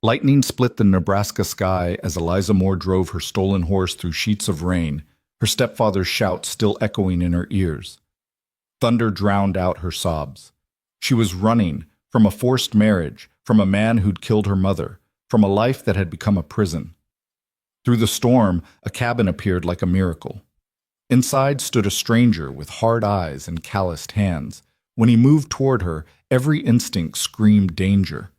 Lightning split the Nebraska sky as Eliza Moore drove her stolen horse through sheets of rain, her stepfather's shout still echoing in her ears. Thunder drowned out her sobs. She was running from a forced marriage, from a man who'd killed her mother, from a life that had become a prison. Through the storm, a cabin appeared like a miracle. Inside stood a stranger with hard eyes and calloused hands. When he moved toward her, every instinct screamed danger.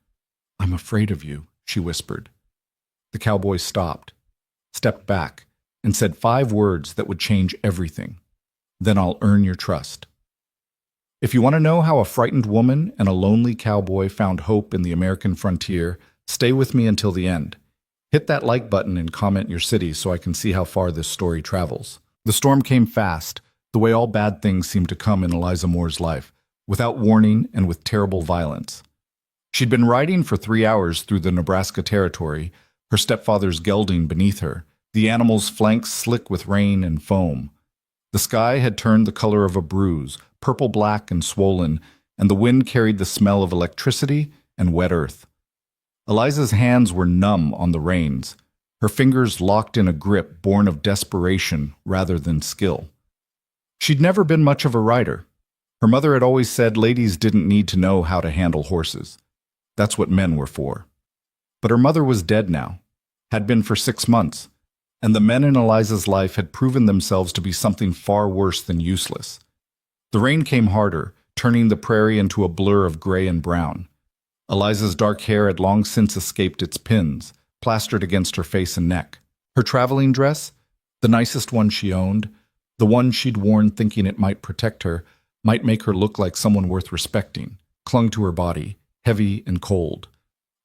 "I'm afraid of you," she whispered. The cowboy stopped, stepped back, and said 5 words that would change everything. "Then I'll earn your trust." If you want to know how a frightened woman and a lonely cowboy found hope in the American frontier, stay with me until the end. Hit that like button and comment your city so I can see how far this story travels. The storm came fast, the way all bad things seem to come in Eliza Moore's life, without warning and with terrible violence. She'd been riding for 3 hours through the Nebraska territory, her stepfather's gelding beneath her, the animal's flanks slick with rain and foam. The sky had turned the color of a bruise, purple-black and swollen, and the wind carried the smell of electricity and wet earth. Eliza's hands were numb on the reins, her fingers locked in a grip born of desperation rather than skill. She'd never been much of a rider. Her mother had always said ladies didn't need to know how to handle horses. That's what men were for. But her mother was dead now, had been for 6 months, and the men in Eliza's life had proven themselves to be something far worse than useless. The rain came harder, turning the prairie into a blur of gray and brown. Eliza's dark hair had long since escaped its pins, plastered against her face and neck. Her traveling dress, the nicest one she owned, the one she'd worn thinking it might protect her, might make her look like someone worth respecting, clung to her body, heavy and cold.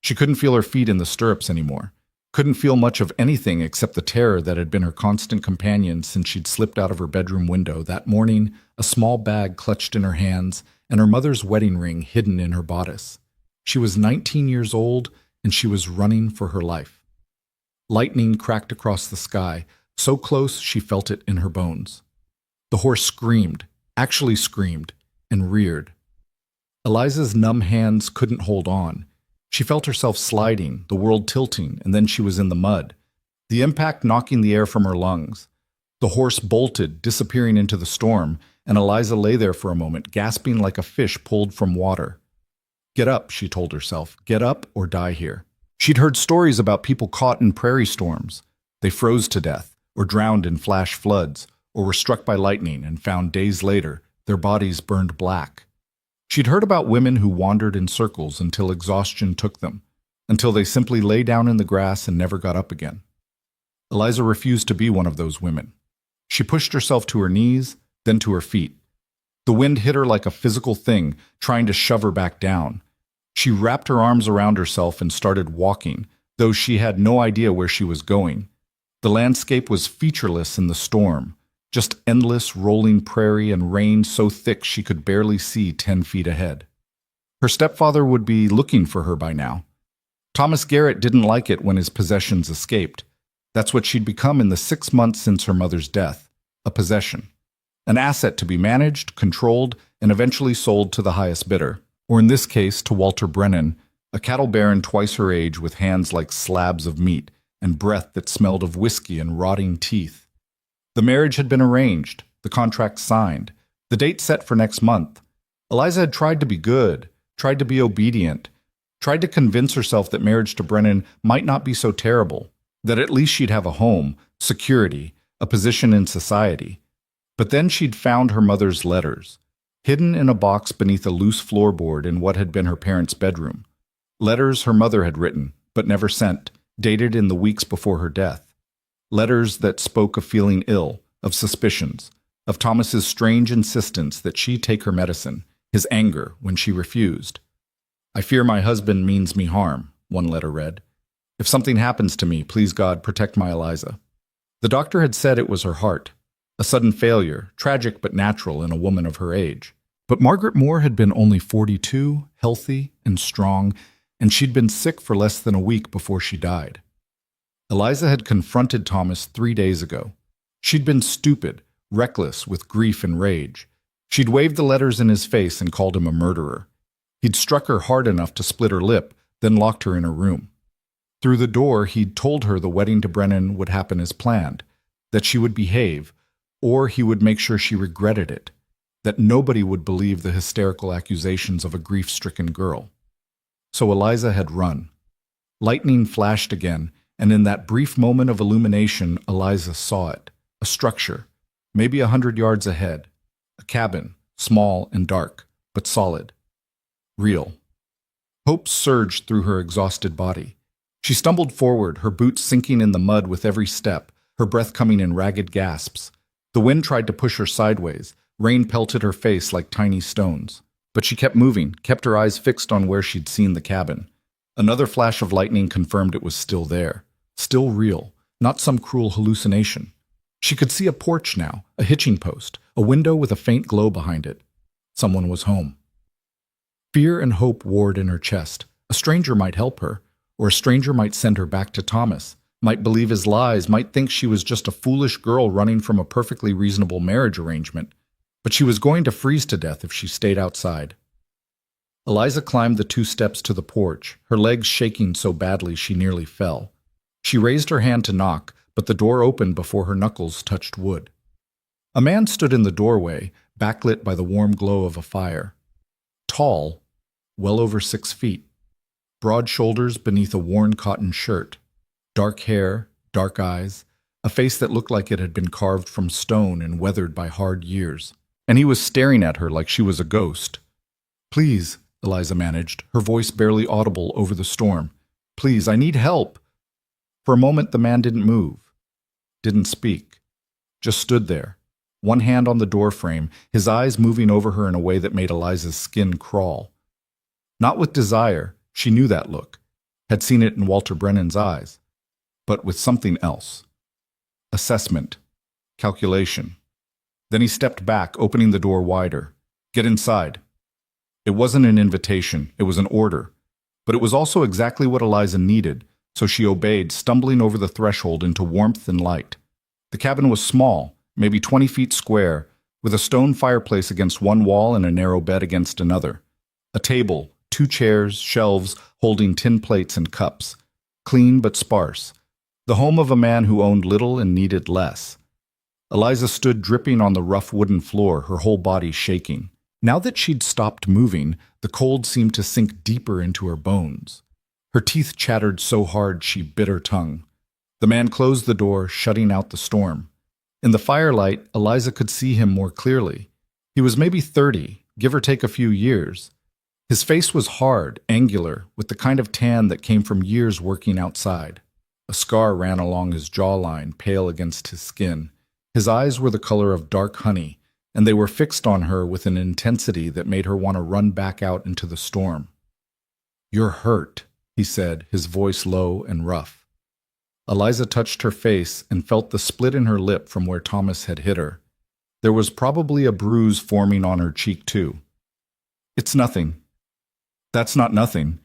She couldn't feel her feet in the stirrups anymore, couldn't feel much of anything except the terror that had been her constant companion since she'd slipped out of her bedroom window that morning, a small bag clutched in her hands and her mother's wedding ring hidden in her bodice. She was 19 years old, and she was running for her life. Lightning cracked across the sky, so close she felt it in her bones. The horse screamed, actually screamed, and reared. Eliza's numb hands couldn't hold on. She felt herself sliding, the world tilting, and then she was in the mud, the impact knocking the air from her lungs. The horse bolted, disappearing into the storm, and Eliza lay there for a moment, gasping like a fish pulled from water. "Get up," she told herself. "Get up or die here." She'd heard stories about people caught in prairie storms. They froze to death, or drowned in flash floods, or were struck by lightning and found days later their bodies burned black. She'd heard about women who wandered in circles until exhaustion took them, until they simply lay down in the grass and never got up again. Eliza refused to be one of those women. She pushed herself to her knees, then to her feet. The wind hit her like a physical thing, trying to shove her back down. She wrapped her arms around herself and started walking, though she had no idea where she was going. The landscape was featureless in the storm, just endless rolling prairie and rain so thick she could barely see 10 feet ahead. Her stepfather would be looking for her by now. Thomas Garrett didn't like it when his possessions escaped. That's what she'd become in the 6 months since her mother's death, a possession. An asset to be managed, controlled, and eventually sold to the highest bidder. Or in this case, to Walter Brennan, a cattle baron twice her age with hands like slabs of meat and breath that smelled of whiskey and rotting teeth. The marriage had been arranged, the contract signed, the date set for next month. Eliza had tried to be good, tried to be obedient, tried to convince herself that marriage to Brennan might not be so terrible, that at least she'd have a home, security, a position in society. But then she'd found her mother's letters, hidden in a box beneath a loose floorboard in what had been her parents' bedroom. Letters her mother had written, but never sent, dated in the weeks before her death. Letters that spoke of feeling ill, of suspicions, of Thomas's strange insistence that she take her medicine, his anger when she refused. "I fear my husband means me harm," one letter read. "If something happens to me, please God, protect my Eliza." The doctor had said it was her heart, a sudden failure, tragic but natural in a woman of her age. But Margaret Moore had been only 42, healthy and strong, and she'd been sick for less than a week before she died. Eliza had confronted Thomas 3 days ago. She'd been stupid, reckless with grief and rage. She'd waved the letters in his face and called him a murderer. He'd struck her hard enough to split her lip, then locked her in her room. Through the door, he'd told her the wedding to Brennan would happen as planned, that she would behave, or he would make sure she regretted it, that nobody would believe the hysterical accusations of a grief-stricken girl. So Eliza had run. Lightning flashed again, and in that brief moment of illumination, Eliza saw it. A structure, maybe 100 yards ahead. A cabin, small and dark, but solid. Real. Hope surged through her exhausted body. She stumbled forward, her boots sinking in the mud with every step, her breath coming in ragged gasps. The wind tried to push her sideways. Rain pelted her face like tiny stones. But she kept moving, kept her eyes fixed on where she'd seen the cabin. Another flash of lightning confirmed it was still there. Still real, not some cruel hallucination. She could see a porch now, a hitching post, a window with a faint glow behind it. Someone was home. Fear and hope warred in her chest. A stranger might help her, or a stranger might send her back to Thomas, might believe his lies, might think she was just a foolish girl running from a perfectly reasonable marriage arrangement. But she was going to freeze to death if she stayed outside. Eliza climbed the 2 steps to the porch, her legs shaking so badly she nearly fell. She raised her hand to knock, but the door opened before her knuckles touched wood. A man stood in the doorway, backlit by the warm glow of a fire. Tall, well over 6 feet. Broad shoulders beneath a worn cotton shirt. Dark hair, dark eyes, a face that looked like it had been carved from stone and weathered by hard years. And he was staring at her like she was a ghost. "Please," Eliza managed, her voice barely audible over the storm. "Please, I need help." For a moment the man didn't move, didn't speak, just stood there, one hand on the doorframe, his eyes moving over her in a way that made Eliza's skin crawl. Not with desire, she knew that look, had seen it in Walter Brennan's eyes, but with something else. Assessment, calculation. Then he stepped back, opening the door wider. "Get inside." It wasn't an invitation, it was an order. But it was also exactly what Eliza needed, so she obeyed, stumbling over the threshold into warmth and light. The cabin was small, maybe 20 feet square, with a stone fireplace against one wall and a narrow bed against another. A table, 2 chairs, shelves holding tin plates and cups. Clean but sparse. The home of a man who owned little and needed less. Eliza stood dripping on the rough wooden floor, her whole body shaking. Now that she'd stopped moving, the cold seemed to sink deeper into her bones. Her teeth chattered so hard she bit her tongue. The man closed the door, shutting out the storm. In the firelight, Eliza could see him more clearly. He was maybe 30, give or take a few years. His face was hard, angular, with the kind of tan that came from years working outside. A scar ran along his jawline, pale against his skin. His eyes were the color of dark honey, and they were fixed on her with an intensity that made her want to run back out into the storm. "You're hurt," he said, his voice low and rough. Eliza touched her face and felt the split in her lip from where Thomas had hit her. There was probably a bruise forming on her cheek, too. "It's nothing." "That's not nothing."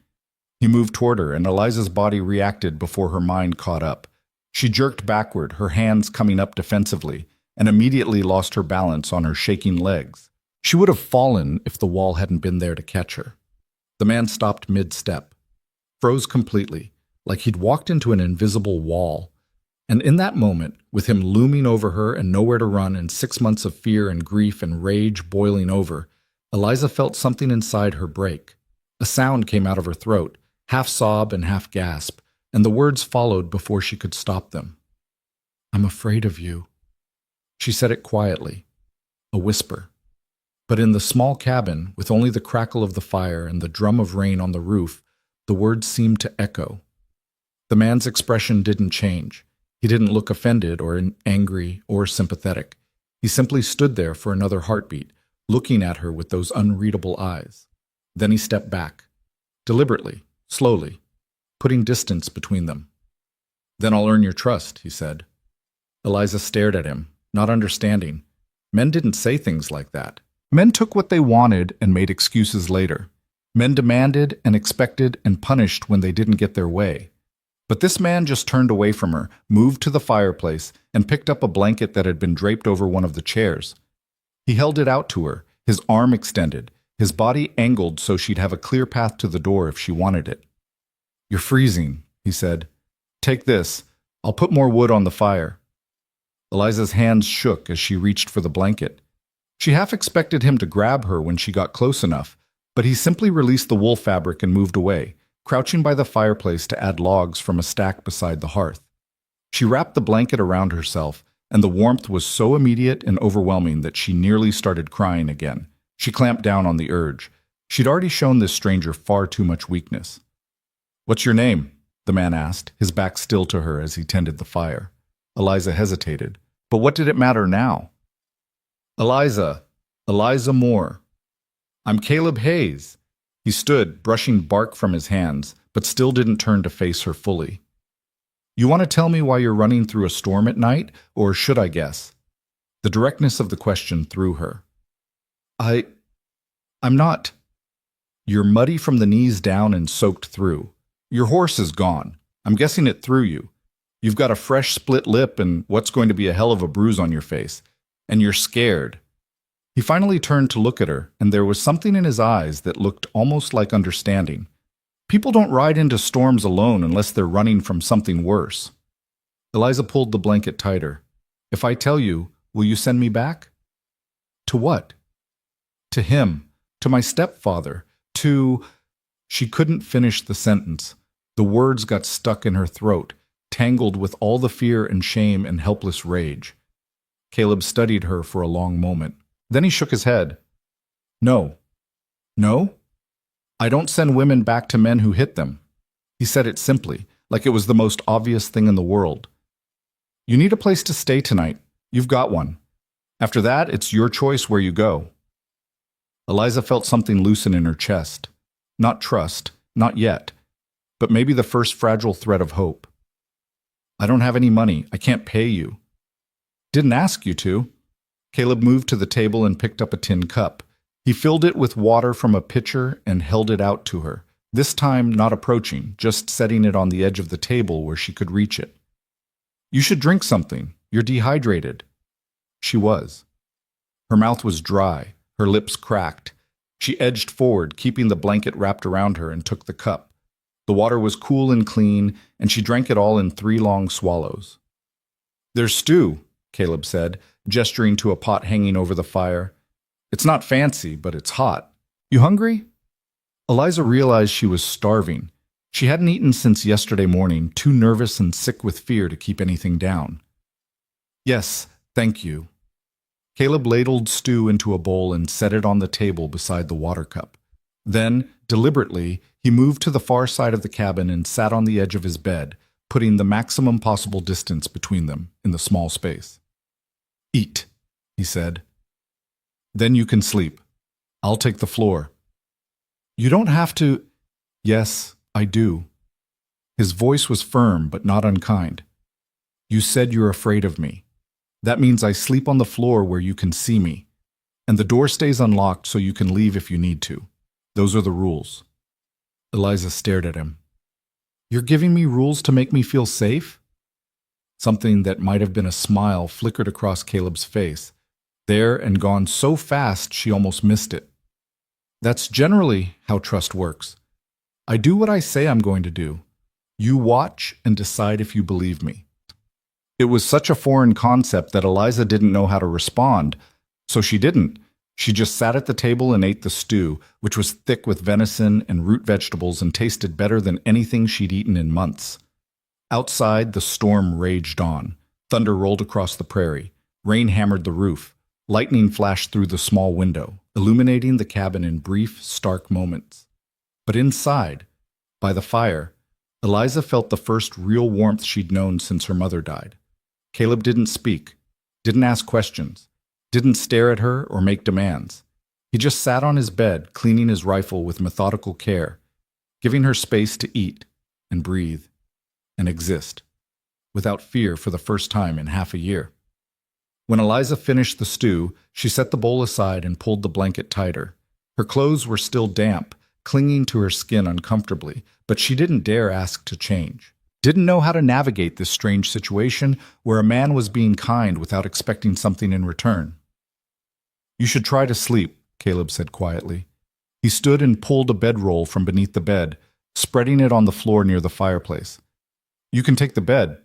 He moved toward her, and Eliza's body reacted before her mind caught up. She jerked backward, her hands coming up defensively, and immediately lost her balance on her shaking legs. She would have fallen if the wall hadn't been there to catch her. The man stopped mid-step, froze completely, like he'd walked into an invisible wall. And in that moment, with him looming over her and nowhere to run and 6 months of fear and grief and rage boiling over, Eliza felt something inside her break. A sound came out of her throat, half sob and half gasp, and the words followed before she could stop them. "I'm afraid of you." She said it quietly, a whisper. But in the small cabin, with only the crackle of the fire and the drum of rain on the roof, the words seemed to echo. The man's expression didn't change. He didn't look offended or angry or sympathetic. He simply stood there for another heartbeat, looking at her with those unreadable eyes. Then he stepped back, deliberately, slowly, putting distance between them. "Then I'll earn your trust," he said. Eliza stared at him, not understanding. Men didn't say things like that. Men took what they wanted and made excuses later. Men demanded and expected and punished when they didn't get their way. But this man just turned away from her, moved to the fireplace, and picked up a blanket that had been draped over one of the chairs. He held it out to her, his arm extended, his body angled so she'd have a clear path to the door if she wanted it. "You're freezing," he said. "Take this. I'll put more wood on the fire." Eliza's hands shook as she reached for the blanket. She half expected him to grab her when she got close enough, but he simply released the wool fabric and moved away, crouching by the fireplace to add logs from a stack beside the hearth. She wrapped the blanket around herself, and the warmth was so immediate and overwhelming that she nearly started crying again. She clamped down on the urge. She'd already shown this stranger far too much weakness. "What's your name?" the man asked, his back still to her as he tended the fire. Eliza hesitated. But what did it matter now? Eliza Moore. "I'm Caleb Hayes." He stood, brushing bark from his hands, but still didn't turn to face her fully. "You want to tell me why you're running through a storm at night, or should I guess?" The directness of the question threw her. I'm not. You're muddy from the knees down and soaked through. Your horse is gone. I'm guessing it threw you. You've got a fresh split lip and what's going to be a hell of a bruise on your face. And you're scared." He finally turned to look at her, and there was something in his eyes that looked almost like understanding. People don't ride into storms alone unless they're running from something worse. Eliza pulled the blanket tighter. "If I tell you, will you send me back?" "To what?" "To him. To my stepfather. To—" She couldn't finish the sentence. The words got stuck in her throat, tangled with all the fear and shame and helpless rage. Caleb studied her for a long moment. Then he shook his head. "No. No? I don't send women back to men who hit them." He said it simply, like it was the most obvious thing in the world. "You need a place to stay tonight. You've got one. After that, it's your choice where you go." Eliza felt something loosen in her chest. Not trust, not yet, but maybe the first fragile thread of hope. "I don't have any money. I can't pay you." "Didn't ask you to." Caleb moved to the table and picked up a tin cup. He filled it with water from a pitcher and held it out to her, this time not approaching, just setting it on the edge of the table where she could reach it. "You should drink something. You're dehydrated." She was. Her mouth was dry, her lips cracked. She edged forward, keeping the blanket wrapped around her, and took the cup. The water was cool and clean, and she drank it all in 3 long swallows. "There's stew," Caleb said, gesturing to a pot hanging over the fire. "It's not fancy, but it's hot. You hungry?" Eliza realized she was starving. She hadn't eaten since yesterday morning, too nervous and sick with fear to keep anything down. "Yes, thank you." Caleb ladled stew into a bowl and set it on the table beside the water cup. Then, deliberately, he moved to the far side of the cabin and sat on the edge of his bed, putting the maximum possible distance between them in the small space. "Eat," he said. "Then you can sleep. I'll take the floor." "You don't have to—" "Yes, I do." His voice was firm but not unkind. "You said you're afraid of me. That means I sleep on the floor where you can see me. And the door stays unlocked so you can leave if you need to. Those are the rules." Eliza stared at him. "You're giving me rules to make me feel safe?" Something that might have been a smile flickered across Caleb's face, there and gone so fast she almost missed it. "That's generally how trust works. I do what I say I'm going to do. You watch and decide if you believe me." It was such a foreign concept that Eliza didn't know how to respond, so she didn't. She just sat at the table and ate the stew, which was thick with venison and root vegetables and tasted better than anything she'd eaten in months. Outside, the storm raged on. Thunder rolled across the prairie. Rain hammered the roof. Lightning flashed through the small window, illuminating the cabin in brief, stark moments. But inside, by the fire, Eliza felt the first real warmth she'd known since her mother died. Caleb didn't speak, didn't ask questions, didn't stare at her or make demands. He just sat on his bed, cleaning his rifle with methodical care, giving her space to eat and breathe and exist, without fear for the first time in half a year. When Eliza finished the stew, she set the bowl aside and pulled the blanket tighter. Her clothes were still damp, clinging to her skin uncomfortably, but she didn't dare ask to change. Didn't know how to navigate this strange situation where a man was being kind without expecting something in return. "You should try to sleep," Caleb said quietly. He stood and pulled a bedroll from beneath the bed, spreading it on the floor near the fireplace. You can take the bed.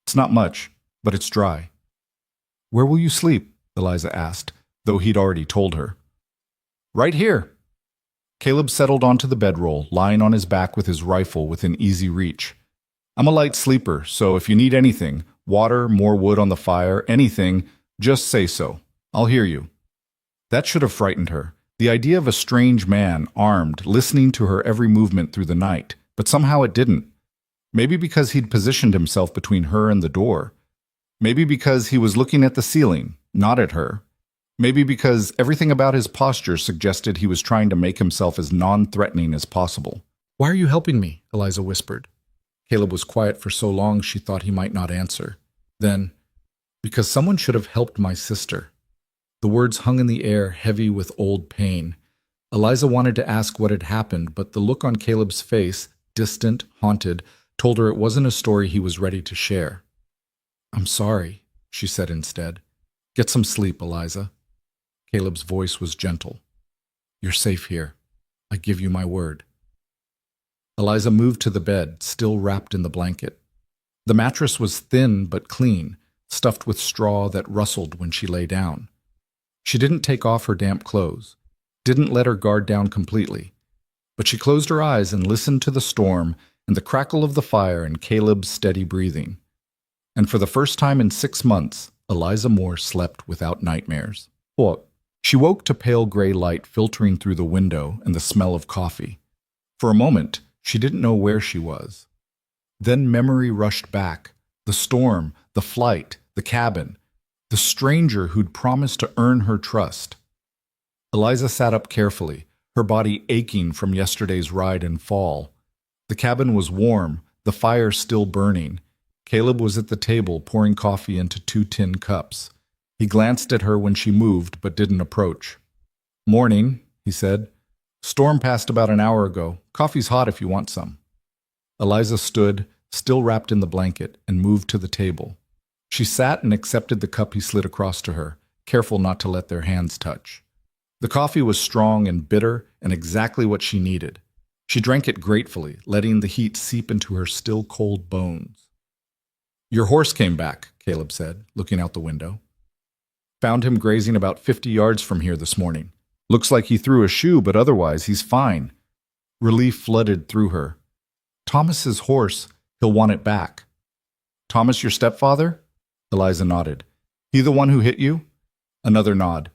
It's not much, but it's dry. Where will you sleep? Eliza asked, though he'd already told her. Right here. Caleb settled onto the bedroll, lying on his back with his rifle within easy reach. I'm a light sleeper, so if you need anything, water, more wood on the fire, anything, just say so. I'll hear you. That should have frightened her. The idea of a strange man, armed, listening to her every movement through the night, but somehow it didn't. Maybe because he'd positioned himself between her and the door. Maybe because he was looking at the ceiling, not at her. Maybe because everything about his posture suggested he was trying to make himself as non-threatening as possible. Why are you helping me? Eliza whispered. Caleb was quiet for so long she thought he might not answer. Then, because someone should have helped my sister. The words hung in the air, heavy with old pain. Eliza wanted to ask what had happened, but the look on Caleb's face, distant, haunted, told her it wasn't a story he was ready to share. I'm sorry, she said instead. Get some sleep, Eliza. Caleb's voice was gentle. You're safe here. I give you my word. Eliza moved to the bed, still wrapped in the blanket. The mattress was thin but clean, stuffed with straw that rustled when she lay down. She didn't take off her damp clothes, didn't let her guard down completely, but she closed her eyes and listened to the storm and the crackle of the fire and Caleb's steady breathing. And for the first time in 6 months, Eliza Moore slept without nightmares. What? She woke to pale gray light filtering through the window and the smell of coffee. For a moment, she didn't know where she was. Then memory rushed back. The storm, the flight, the cabin, the stranger who'd promised to earn her trust. Eliza sat up carefully, her body aching from yesterday's ride and fall. The cabin was warm, the fire still burning. Caleb was at the table pouring coffee into 2 tin cups. He glanced at her when she moved but didn't approach. Morning, he said. Storm passed about an hour ago. Coffee's hot if you want some. Eliza stood, still wrapped in the blanket, and moved to the table. She sat and accepted the cup he slid across to her, careful not to let their hands touch. The coffee was strong and bitter and exactly what she needed. She drank it gratefully, letting the heat seep into her still cold bones. Your horse came back, Caleb said, looking out the window. Found him grazing about 50 yards from here this morning. Looks like he threw a shoe, but otherwise he's fine. Relief flooded through her. Thomas's horse, he'll want it back. Thomas your stepfather? Eliza nodded. He the one who hit you? Another nod.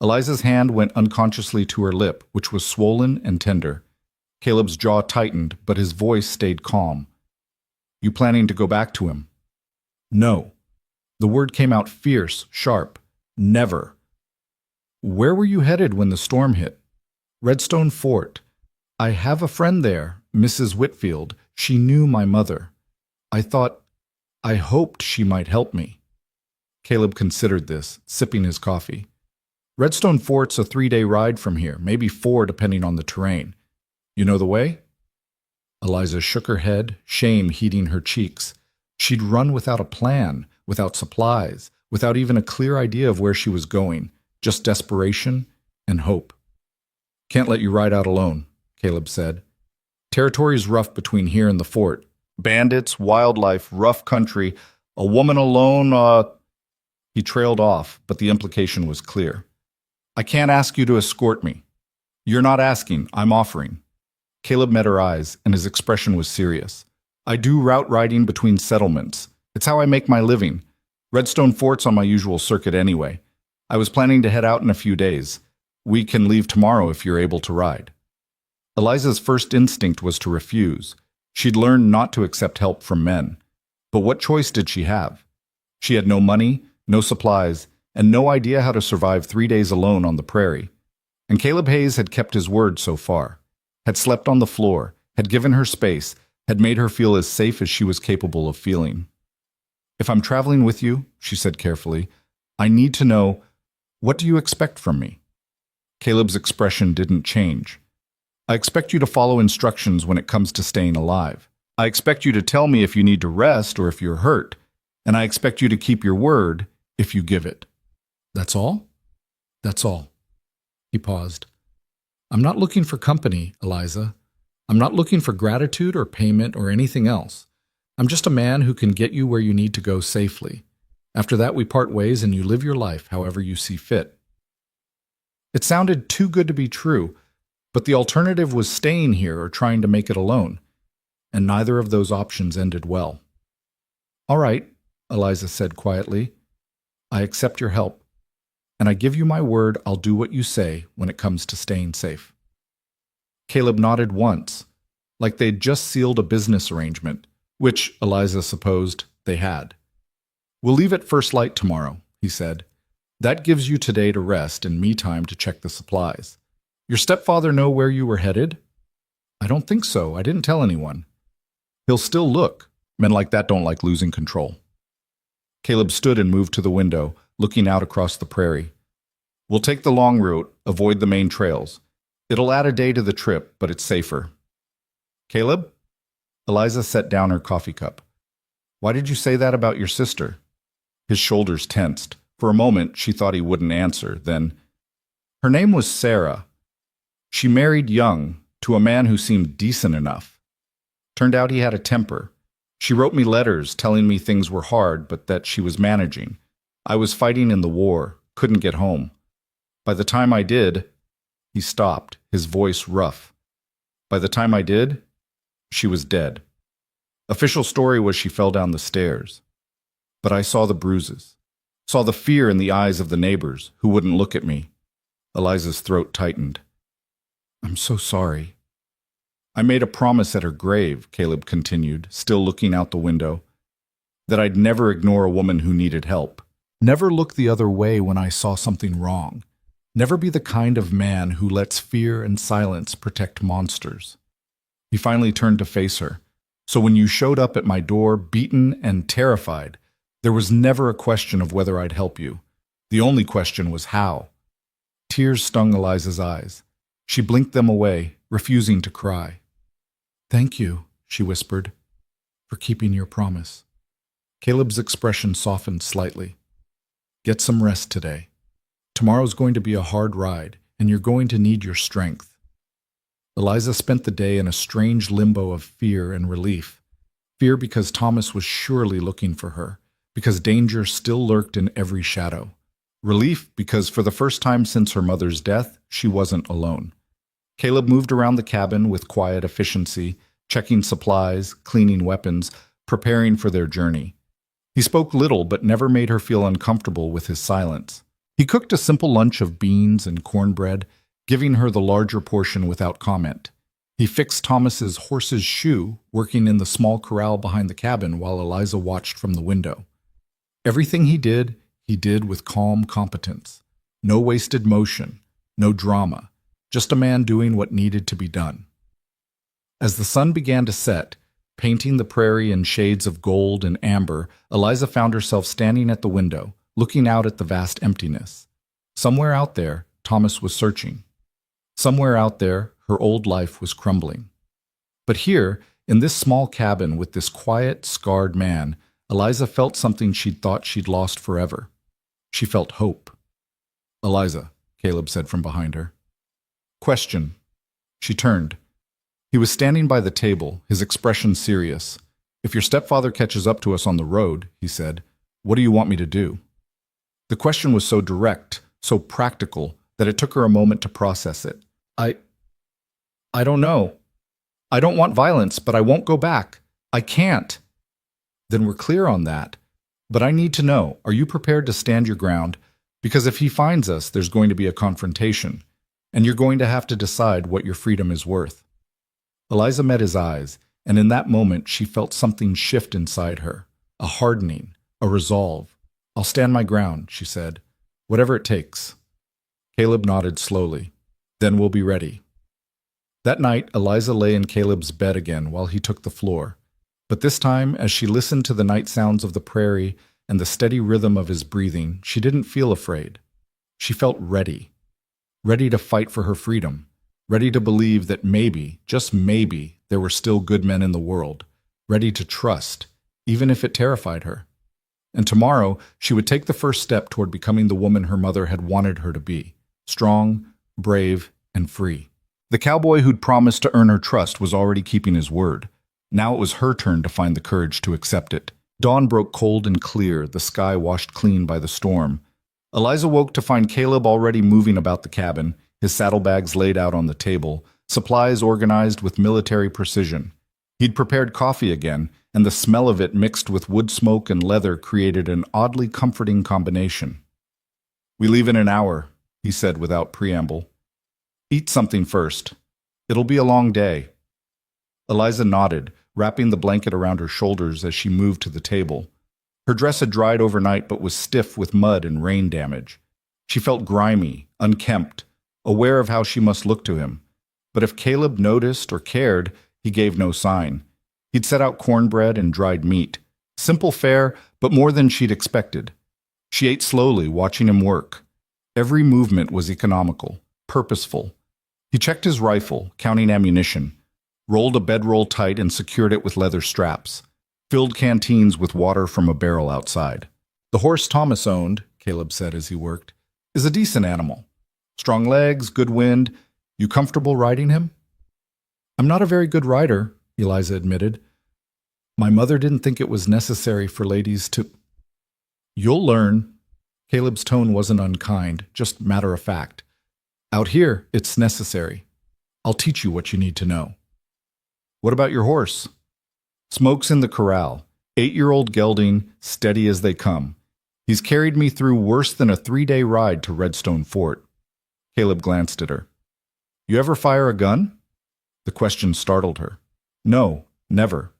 Eliza's hand went unconsciously to her lip, which was swollen and tender. Caleb's jaw tightened, but his voice stayed calm. You planning to go back to him? No. The word came out fierce, sharp. Never. Where were you headed when the storm hit? Redstone Fort. I have a friend there, Mrs. Whitfield. She knew my mother. I hoped she might help me. Caleb considered this, sipping his coffee. Redstone Fort's a 3-day ride from here, maybe 4 depending on the terrain. You know the way? Eliza shook her head, shame heating her cheeks. She'd run without a plan, without supplies, without even a clear idea of where she was going, just desperation and hope. Can't let you ride out alone, Caleb said. Territory's rough between here and the fort. Bandits, wildlife, rough country, a woman alone, He trailed off, but the implication was clear. I can't ask you to escort me. You're not asking, I'm offering. Caleb met her eyes, and his expression was serious. I do route riding between settlements. It's how I make my living. Redstone Fort's on my usual circuit anyway. I was planning to head out in a few days. We can leave tomorrow if you're able to ride. Eliza's first instinct was to refuse. She'd learned not to accept help from men. But what choice did she have? She had no money, no supplies, and no idea how to survive 3 days alone on the prairie. And Caleb Hayes had kept his word so far, had slept on the floor, had given her space, had made her feel as safe as she was capable of feeling. If I'm traveling with you, she said carefully, I need to know, what do you expect from me? Caleb's expression didn't change. I expect you to follow instructions when it comes to staying alive. I expect you to tell me if you need to rest or if you're hurt, and I expect you to keep your word if you give it. That's all? That's all. He paused. I'm not looking for company, Eliza. I'm not looking for gratitude or payment or anything else. I'm just a man who can get you where you need to go safely. After that, we part ways and you live your life however you see fit. It sounded too good to be true, but the alternative was staying here or trying to make it alone, and neither of those options ended well. All right, Eliza said quietly. I accept your help, and I give you my word I'll do what you say when it comes to staying safe. Caleb nodded once, like they'd just sealed a business arrangement, which, Eliza supposed, they had. We'll leave at first light tomorrow, he said. That gives you today to rest and me time to check the supplies. Your stepfather know where you were headed? I don't think so. I didn't tell anyone. He'll still look. Men like that don't like losing control. Caleb stood and moved to the window, looking out across the prairie. We'll take the long route, avoid the main trails. It'll add a day to the trip, but it's safer. Caleb? Eliza set down her coffee cup. Why did you say that about your sister? His shoulders tensed. For a moment, she thought he wouldn't answer. Then, her name was Sarah. She married young, to a man who seemed decent enough. Turned out he had a temper. She wrote me letters telling me things were hard, but that she was managing. I was fighting in the war, couldn't get home. By the time I did, he stopped, his voice rough. By the time I did, she was dead. Official story was she fell down the stairs. But I saw the bruises, saw the fear in the eyes of the neighbors who wouldn't look at me. Eliza's throat tightened. I'm so sorry. I made a promise at her grave, Caleb continued, still looking out the window, that I'd never ignore a woman who needed help. Never look the other way when I saw something wrong. Never be the kind of man who lets fear and silence protect monsters. He finally turned to face her. So when you showed up at my door, beaten and terrified, there was never a question of whether I'd help you. The only question was how. Tears stung Eliza's eyes. She blinked them away, refusing to cry. Thank you, she whispered, for keeping your promise. Caleb's expression softened slightly. Get some rest today. Tomorrow's going to be a hard ride, and you're going to need your strength. Eliza spent the day in a strange limbo of fear and relief. Fear because Thomas was surely looking for her, because danger still lurked in every shadow. Relief because for the first time since her mother's death, she wasn't alone. Caleb moved around the cabin with quiet efficiency, checking supplies, cleaning weapons, preparing for their journey. He spoke little but never made her feel uncomfortable with his silence. He cooked a simple lunch of beans and cornbread, giving her the larger portion without comment. He fixed Thomas's horse's shoe, working in the small corral behind the cabin while Eliza watched from the window. Everything he did with calm competence. No wasted motion, no drama, just a man doing what needed to be done. As the sun began to set, painting the prairie in shades of gold and amber, Eliza found herself standing at the window, looking out at the vast emptiness. Somewhere out there, Thomas was searching. Somewhere out there, her old life was crumbling. But here, in this small cabin with this quiet, scarred man, Eliza felt something she'd thought she'd lost forever. She felt hope. Eliza, Caleb said from behind her. Question. She turned. He was standing by the table, his expression serious. If your stepfather catches up to us on the road, he said, what do you want me to do? The question was so direct, so practical, that it took her a moment to process it. I don't know. I don't want violence, but I won't go back. I can't. Then we're clear on that. But I need to know, are you prepared to stand your ground? Because if he finds us, there's going to be a confrontation, and you're going to have to decide what your freedom is worth. Eliza met his eyes, and in that moment she felt something shift inside her, a hardening, a resolve. I'll stand my ground, she said, whatever it takes. Caleb nodded slowly. Then we'll be ready. That night, Eliza lay in Caleb's bed again while he took the floor. But this time, as she listened to the night sounds of the prairie and the steady rhythm of his breathing, she didn't feel afraid. She felt ready. Ready to fight for her freedom. Ready to believe that maybe, just maybe, there were still good men in the world. Ready to trust, even if it terrified her. And tomorrow, she would take the first step toward becoming the woman her mother had wanted her to be. Strong, brave, and free. The cowboy who'd promised to earn her trust was already keeping his word. Now it was her turn to find the courage to accept it. Dawn broke cold and clear, the sky washed clean by the storm. Eliza woke to find Caleb already moving about the cabin, his saddlebags laid out on the table, supplies organized with military precision. He'd prepared coffee again, and the smell of it mixed with wood smoke and leather created an oddly comforting combination. "We leave in an hour," he said without preamble. "Eat something first. It'll be a long day." Eliza nodded, wrapping the blanket around her shoulders as she moved to the table. Her dress had dried overnight but was stiff with mud and rain damage. She felt grimy, unkempt, aware of how she must look to him. But if Caleb noticed or cared, he gave no sign. He'd set out cornbread and dried meat. Simple fare, but more than she'd expected. She ate slowly, watching him work. Every movement was economical, purposeful. He checked his rifle, counting ammunition, rolled a bedroll tight and secured it with leather straps, filled canteens with water from a barrel outside. "The horse Thomas owned," Caleb said as he worked, "is a decent animal. Strong legs, good wind. You comfortable riding him?" "I'm not a very good rider," Eliza admitted. "My mother didn't think it was necessary for ladies to—" "You'll learn." Caleb's tone wasn't unkind, just matter of fact. "Out here, it's necessary. I'll teach you what you need to know." "What about your horse?" "Smoke's in the corral. 8-year-old gelding, steady as they come. He's carried me through worse than a 3-day ride to Redstone Fort." Caleb glanced at her. "You ever fire a gun?" The question startled her. "No, never."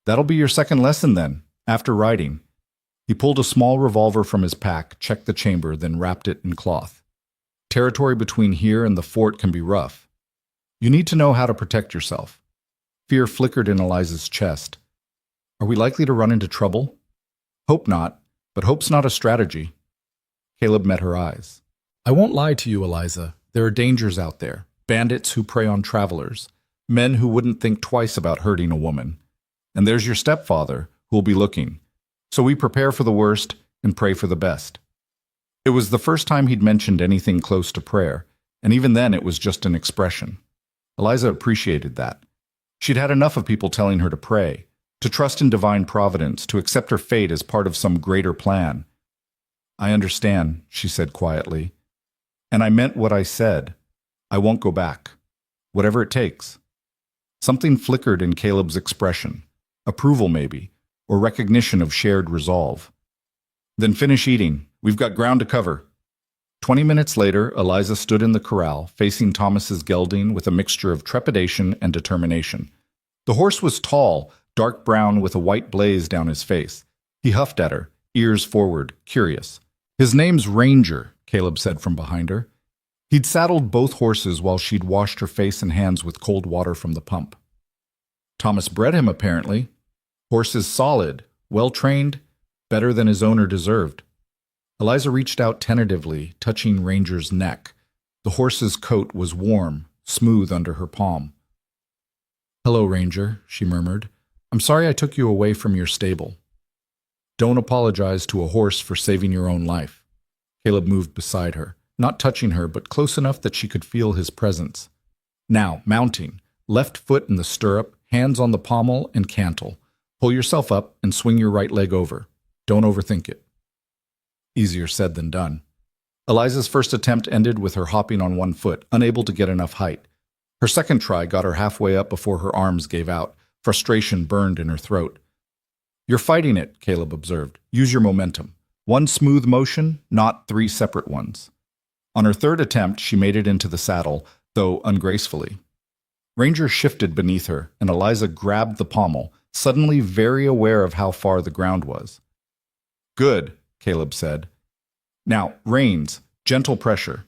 "That'll be your second lesson then, after riding." He pulled a small revolver from his pack, checked the chamber, then wrapped it in cloth. "Territory between here and the fort can be rough. You need to know how to protect yourself." Fear flickered in Eliza's chest. "Are we likely to run into trouble?" "Hope not, but hope's not a strategy." Caleb met her eyes. "I won't lie to you, Eliza. There are dangers out there. Bandits who prey on travelers. Men who wouldn't think twice about hurting a woman. And there's your stepfather, who'll be looking. So we prepare for the worst and pray for the best." It was the first time he'd mentioned anything close to prayer, and even then it was just an expression. Eliza appreciated that. She'd had enough of people telling her to pray, to trust in divine providence, to accept her fate as part of some greater plan. "I understand," she said quietly. "And I meant what I said. I won't go back. Whatever it takes." Something flickered in Caleb's expression. Approval, maybe, or recognition of shared resolve. "Then finish eating. We've got ground to cover." 20 minutes later, Eliza stood in the corral, facing Thomas's gelding with a mixture of trepidation and determination. The horse was tall, dark brown with a white blaze down his face. He huffed at her, ears forward, curious. "His name's Ranger," Caleb said from behind her. He'd saddled both horses while she'd washed her face and hands with cold water from the pump. "Thomas bred him, apparently. Horse is solid, well-trained, better than his owner deserved." Eliza reached out tentatively, touching Ranger's neck. The horse's coat was warm, smooth under her palm. "Hello, Ranger," she murmured. "I'm sorry I took you away from your stable." "Don't apologize to a horse for saving your own life." Caleb moved beside her, not touching her, but close enough that she could feel his presence. "Now, mounting. Left foot in the stirrup, hands on the pommel and cantle. Pull yourself up and swing your right leg over. Don't overthink it." Easier said than done. Eliza's first attempt ended with her hopping on one foot, unable to get enough height. Her second try got her halfway up before her arms gave out. Frustration burned in her throat. "You're fighting it," Caleb observed. "Use your momentum. One smooth motion, not 3 separate ones." On her third attempt, she made it into the saddle, though ungracefully. Ranger shifted beneath her, and Eliza grabbed the pommel, suddenly very aware of how far the ground was. "Good," Caleb said. "Now, reins, gentle pressure.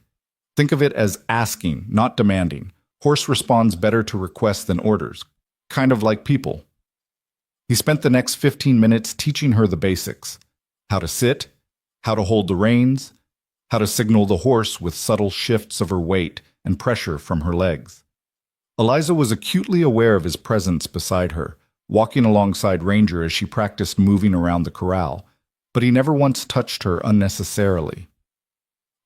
Think of it as asking, not demanding. Horse responds better to requests than orders, kind of like people." He spent the next 15 minutes teaching her the basics: how to sit, how to hold the reins, how to signal the horse with subtle shifts of her weight and pressure from her legs. Eliza was acutely aware of his presence beside her, walking alongside Ranger as she practiced moving around the corral, but he never once touched her unnecessarily.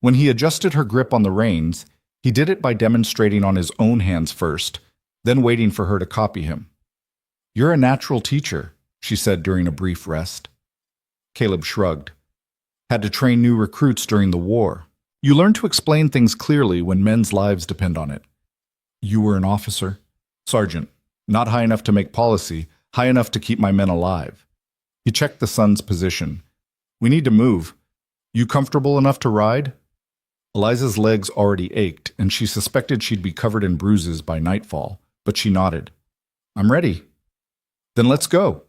When he adjusted her grip on the reins, he did it by demonstrating on his own hands first, then waiting for her to copy him. You're a natural teacher, she said during a brief rest. Caleb shrugged. Had to train new recruits during the war. You learn to explain things clearly when men's lives depend on it. You were an officer? Sergeant. Not high enough to make policy, high enough to keep my men alive. He checked the sun's position. We need to move. You comfortable enough to ride? Eliza's legs already ached, and she suspected she'd be covered in bruises by nightfall, but she nodded. I'm ready. Then let's go.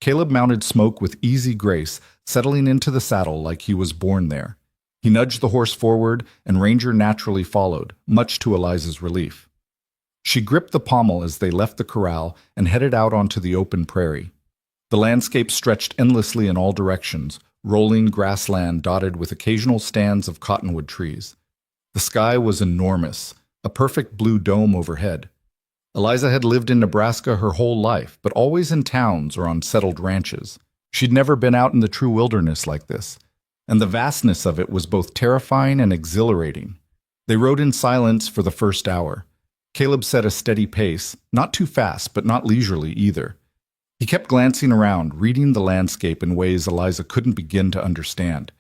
Caleb mounted Smoke with easy grace, settling into the saddle like he was born there. He nudged the horse forward, and Ranger naturally followed, much to Eliza's relief. She gripped the pommel as they left the corral and headed out onto the open prairie. The landscape stretched endlessly in all directions, rolling grassland dotted with occasional stands of cottonwood trees. The sky was enormous, a perfect blue dome overhead. Eliza had lived in Nebraska her whole life, but always in towns or on settled ranches. She'd never been out in the true wilderness like this, and the vastness of it was both terrifying and exhilarating. They rode in silence for the first hour. Caleb set a steady pace, not too fast, but not leisurely either. He kept glancing around, reading the landscape in ways Eliza couldn't begin to understand.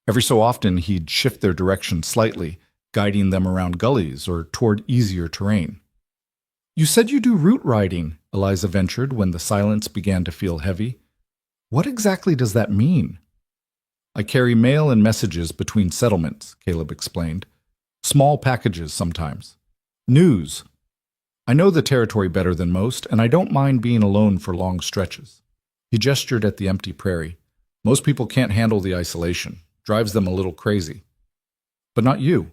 Every so often, he'd shift their direction slightly, guiding them around gullies or toward easier terrain. You said you do route riding, Eliza ventured when the silence began to feel heavy. What exactly does that mean? I carry mail and messages between settlements, Caleb explained. Small packages sometimes. News. I know the territory better than most, and I don't mind being alone for long stretches. He gestured at the empty prairie. Most people can't handle the isolation. Drives them a little crazy. But not you.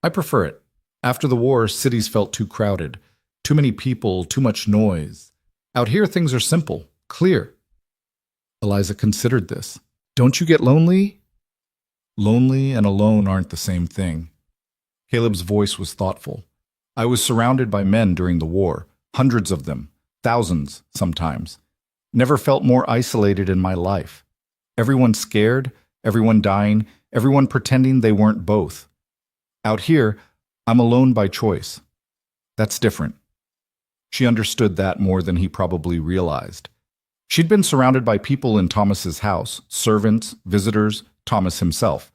I prefer it. After the war, cities felt too crowded. Too many people, too much noise. Out here, things are simple, clear. Eliza considered this. Don't you get lonely? Lonely and alone aren't the same thing. Caleb's voice was thoughtful. I was surrounded by men during the war, hundreds of them, thousands sometimes. Never felt more isolated in my life. Everyone scared, everyone dying, everyone pretending they weren't both. Out here, I'm alone by choice. That's different. She understood that more than he probably realized. She'd been surrounded by people in Thomas's house, servants, visitors, Thomas himself,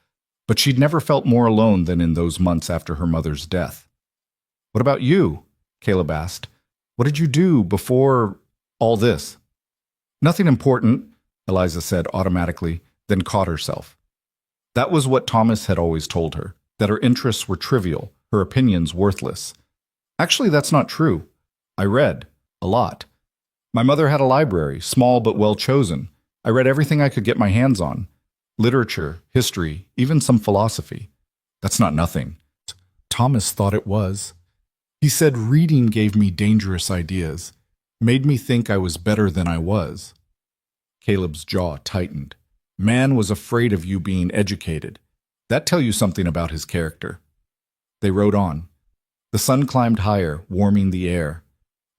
but she'd never felt more alone than in those months after her mother's death. What about you? Caleb asked. What did you do before all this? Nothing important, Eliza said automatically, then caught herself. That was what Thomas had always told her, that her interests were trivial, her opinions worthless. Actually, that's not true. I read, a lot. My mother had a library, small but well chosen. I read everything I could get my hands on. Literature, history, even some philosophy. That's not nothing. Thomas thought it was. He said reading gave me dangerous ideas, made me think I was better than I was. Caleb's jaw tightened. Man was afraid of you being educated. That tells you something about his character. They rode on. The sun climbed higher, warming the air.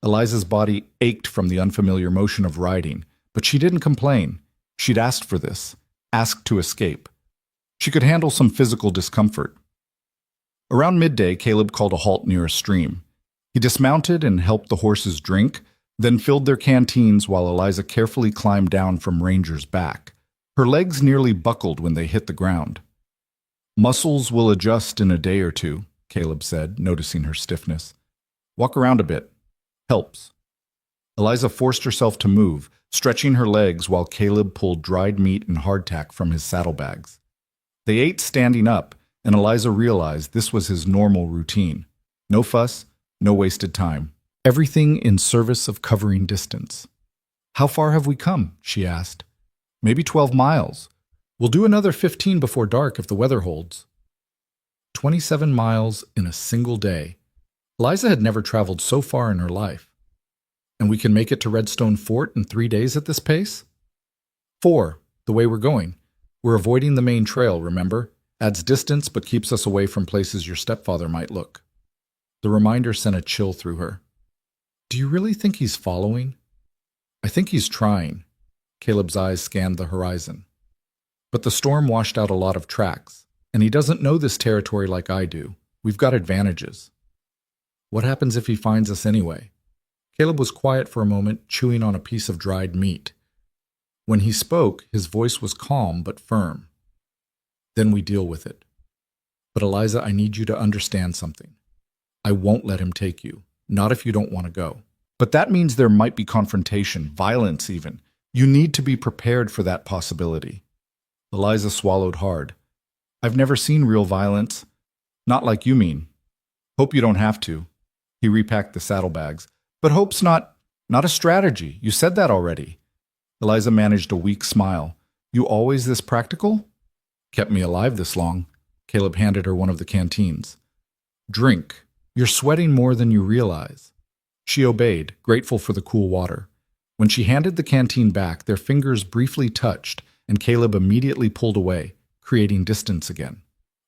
Eliza's body ached from the unfamiliar motion of riding, but she didn't complain. She'd asked for this, asked to escape. She could handle some physical discomfort. Around midday, Caleb called a halt near a stream. He dismounted and helped the horses drink, then filled their canteens while Eliza carefully climbed down from Ranger's back. Her legs nearly buckled when they hit the ground. Muscles will adjust in a day or two, Caleb said, noticing her stiffness. Walk around a bit. Helps. Eliza forced herself to move, stretching her legs while Caleb pulled dried meat and hardtack from his saddlebags. They ate standing up, and Eliza realized this was his normal routine. No fuss, no wasted time. Everything in service of covering distance. How far have we come? She asked. Maybe 12 miles. We'll do another 15 before dark if the weather holds. 27 miles in a single day. Eliza had never traveled so far in her life. And we can make it to Redstone Fort in 3 days at this pace? 4, the way we're going. We're avoiding the main trail, remember? Adds distance but keeps us away from places your stepfather might look. The reminder sent a chill through her. Do you really think he's following? I think he's trying. Caleb's eyes scanned the horizon. But the storm washed out a lot of tracks, and he doesn't know this territory like I do. We've got advantages. What happens if he finds us anyway? Caleb was quiet for a moment, chewing on a piece of dried meat. When he spoke, his voice was calm but firm. Then we deal with it. But Eliza, I need you to understand something. I won't let him take you, not if you don't want to go. But that means there might be confrontation, violence even. You need to be prepared for that possibility. Eliza swallowed hard. I've never seen real violence. Not like you mean. Hope you don't have to. He repacked the saddlebags. But hope's not a strategy. You said that already. Eliza managed a weak smile. You always this practical? Kept me alive this long. Caleb handed her one of the canteens. Drink. You're sweating more than you realize. She obeyed, grateful for the cool water. When she handed the canteen back, their fingers briefly touched, and Caleb immediately pulled away, creating distance again.